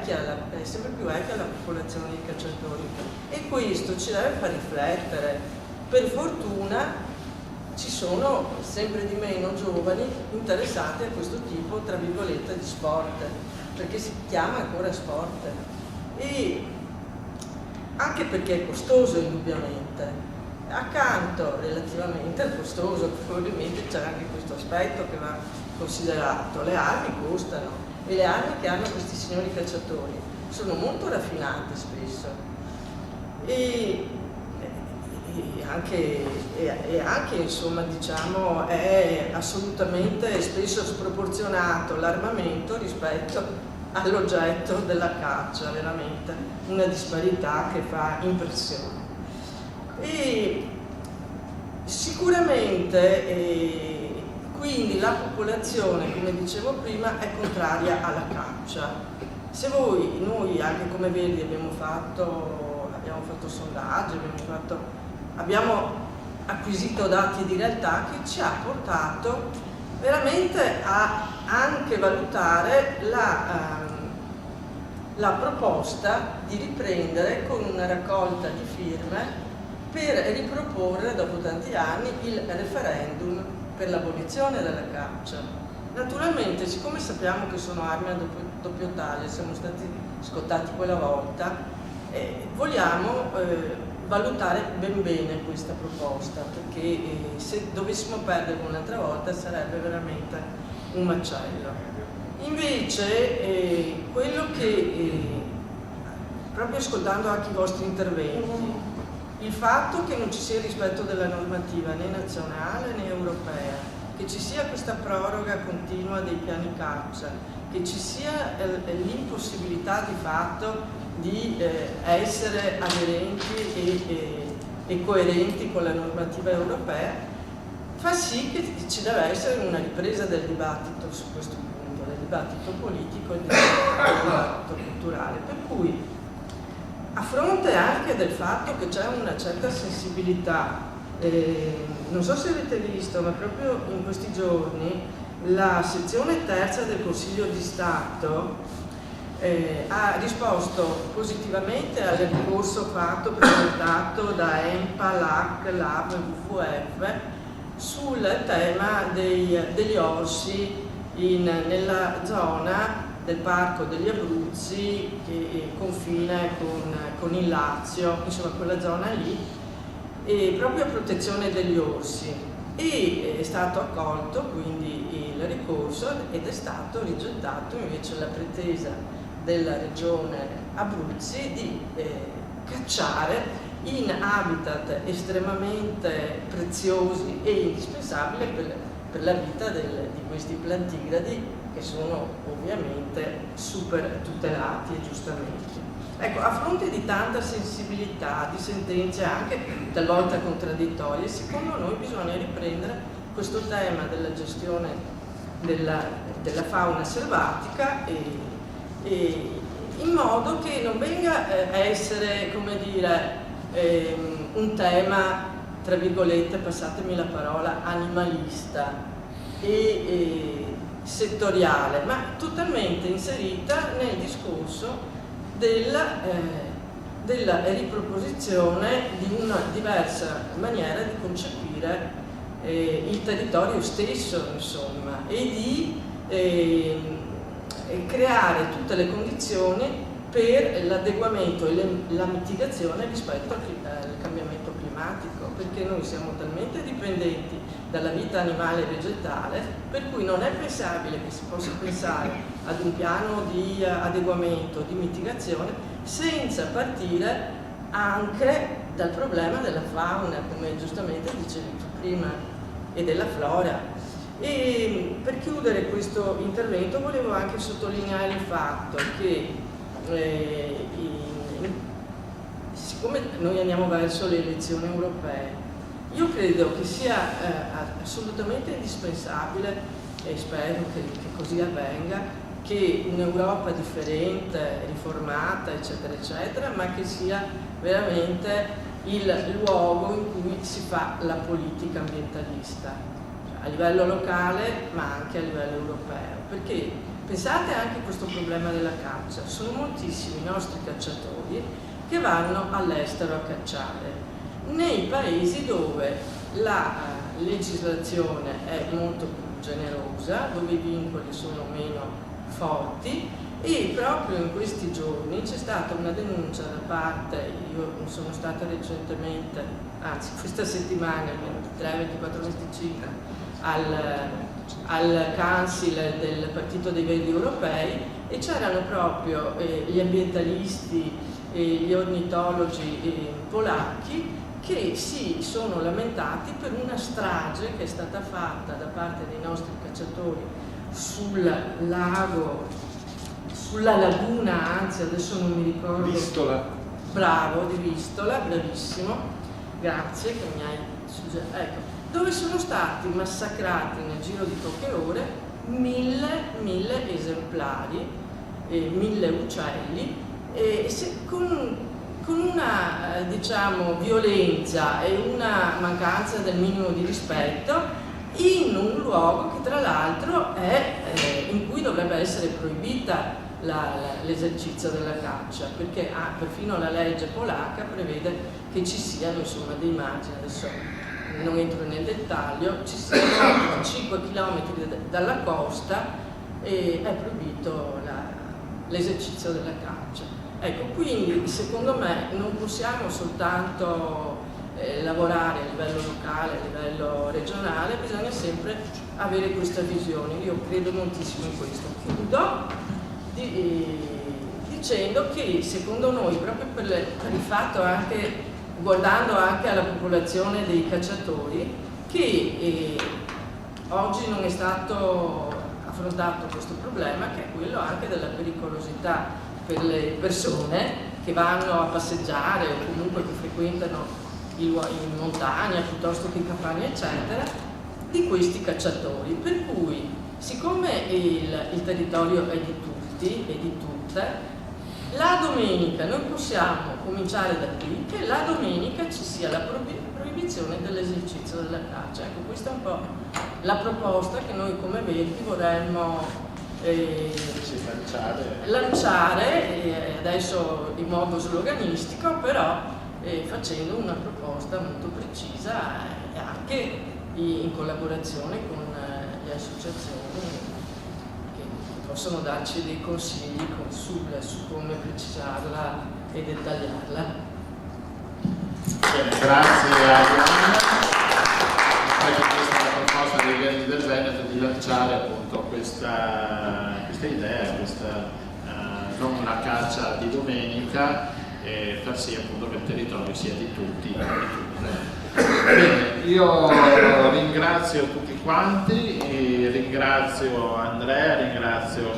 sempre più vecchia la popolazione di cacciatori, e questo ci deve far riflettere. Per fortuna ci sono sempre di meno giovani interessati a questo tipo, tra virgolette, di sport, perché si chiama ancora sport, e anche perché è costoso indubbiamente. Accanto, relativamente al costoso, probabilmente c'è anche questo aspetto che va considerato: le armi costano, e le armi che hanno questi signori cacciatori sono molto raffinate spesso, e anche insomma, diciamo, è assolutamente spesso sproporzionato l'armamento rispetto all'oggetto della caccia, veramente una disparità che fa impressione. E sicuramente quindi la popolazione, come dicevo prima, è contraria alla caccia. Se noi anche come Verdi abbiamo fatto sondaggi, abbiamo acquisito dati di realtà che ci ha portato veramente a anche valutare la proposta di riprendere con una raccolta di firme per riproporre dopo tanti anni il referendum per l'abolizione della caccia. Naturalmente, siccome sappiamo che sono armi a doppio taglio, siamo stati scottati quella volta, vogliamo valutare ben bene questa proposta, perché se dovessimo perderla un'altra volta sarebbe veramente un macello. Invece quello che, proprio ascoltando anche i vostri interventi, il fatto che non ci sia rispetto della normativa né nazionale né europea, che ci sia questa proroga continua dei piani caccia, che ci sia l'impossibilità di fatto di essere aderenti e coerenti con la normativa europea, fa sì che ci deve essere una ripresa del dibattito su questo punto, del dibattito politico e del dibattito culturale. Per cui, a fronte anche del fatto che c'è una certa sensibilità non so se avete visto, ma proprio in questi giorni la sezione terza del Consiglio di Stato ha risposto positivamente al ricorso presentato da ENPA, LAC, LAV e WWF sul tema degli orsi nella zona del Parco degli Abruzzi che confina con il Lazio, insomma quella zona lì, e proprio a protezione degli orsi. E è stato accolto quindi il ricorso ed è stato rigettato invece la pretesa della regione Abruzzi di cacciare in habitat estremamente preziosi e indispensabili per la vita di questi plantigradi, che sono ovviamente super tutelati e giustamente. Ecco, a fronte di tanta sensibilità, di sentenze anche talvolta contraddittorie, secondo noi bisogna riprendere questo tema della gestione della fauna selvatica e in modo che non venga a essere, come dire, un tema, tra virgolette, passatemi la parola, animalista e settoriale, ma totalmente inserita nel discorso della riproposizione di una diversa maniera di concepire il territorio stesso, insomma, e di creare tutte le condizioni per l'adeguamento e la mitigazione rispetto al cambiamento climatico, perché noi siamo talmente dipendenti dalla vita animale e vegetale per cui non è pensabile che si possa pensare ad un piano di adeguamento, di mitigazione, senza partire anche dal problema della fauna, come giustamente dicevi tu prima, e della flora. E per chiudere questo intervento volevo anche sottolineare il fatto che siccome noi andiamo verso le elezioni europee, io credo che sia assolutamente indispensabile, e spero che così avvenga, che un'Europa differente, riformata, eccetera, eccetera, ma che sia veramente il luogo in cui si fa la politica ambientalista, a livello locale ma anche a livello europeo, perché pensate anche a questo problema della caccia. Sono moltissimi i nostri cacciatori che vanno all'estero a cacciare, nei paesi dove la legislazione è molto più generosa, dove i vincoli sono meno forti, e proprio in questi giorni c'è stata una denuncia da parte, io sono stata recentemente, anzi questa settimana, il 23, 24, 25, al Council del Partito dei Verdi Europei, e c'erano proprio gli ambientalisti e gli ornitologi polacchi che si sono lamentati per una strage che è stata fatta da parte dei nostri cacciatori sul lago, sulla laguna, anzi adesso non mi ricordo. Vistola. Bravo, di Vistola, bravissimo, grazie che mi hai suggerito. Ecco, dove sono stati massacrati nel giro di poche ore 1000 esemplari, 1000 uccelli, con una diciamo violenza e una mancanza del minimo di rispetto, in un luogo che tra l'altro è in cui dovrebbe essere proibita l'esercizio della caccia, perché perfino la legge polacca prevede che ci siano insomma dei margini, adesso non entro nel dettaglio, ci siano 5 km dalla costa e è proibito l'esercizio della caccia. Ecco, quindi secondo me non possiamo soltanto lavorare a livello locale, a livello regionale, bisogna sempre avere questa visione. Io credo moltissimo in questo. Chiudo dicendo che secondo noi, proprio per il fatto anche, guardando anche alla popolazione dei cacciatori, che oggi non è stato affrontato questo problema, che è quello anche della pericolosità per le persone che vanno a passeggiare o comunque che frequentano in montagna piuttosto che in campagna eccetera, di questi cacciatori. Per cui, siccome il territorio è di tutti e di tutte, la domenica noi possiamo cominciare da qui, che la domenica ci sia la proibizione dell'esercizio della caccia. Ecco, questa è un po' la proposta che noi come Verdi vorremmo lanciare, adesso in modo sloganistico, però facendo una proposta molto precisa e anche in collaborazione con le associazioni che possono darci dei consigli su come precisarla e dettagliarla. Bene, grazie a Giovanna. Questa è la proposta dei Verdi del Veneto di lanciare appunto questa idea, non la caccia di domenica, e far sì appunto che il territorio sia di tutti e di tutte. Bene, io ringrazio tutti quanti, e ringrazio Andrea, ringrazio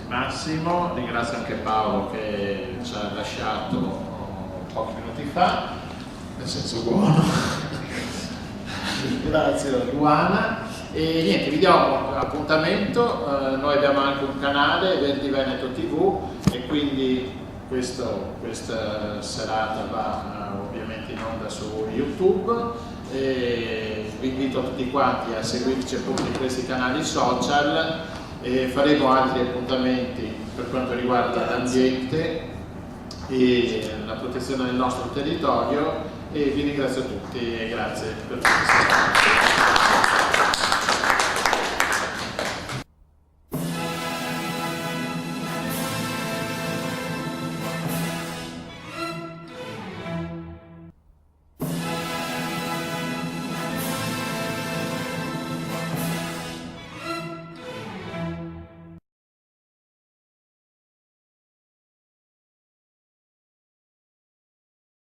Massimo, ringrazio anche Paolo che ci ha lasciato pochi minuti fa, nel senso buono. Grazie Luana, e niente, vi diamo appuntamento, noi abbiamo anche un canale, Verdi Veneto TV, e quindi questa serata va ovviamente in onda su YouTube, e vi invito tutti quanti a seguirci appunto in questi canali social, e faremo altri appuntamenti per quanto riguarda l'ambiente e la protezione del nostro territorio, e vi ringrazio tutti e grazie per questa serata.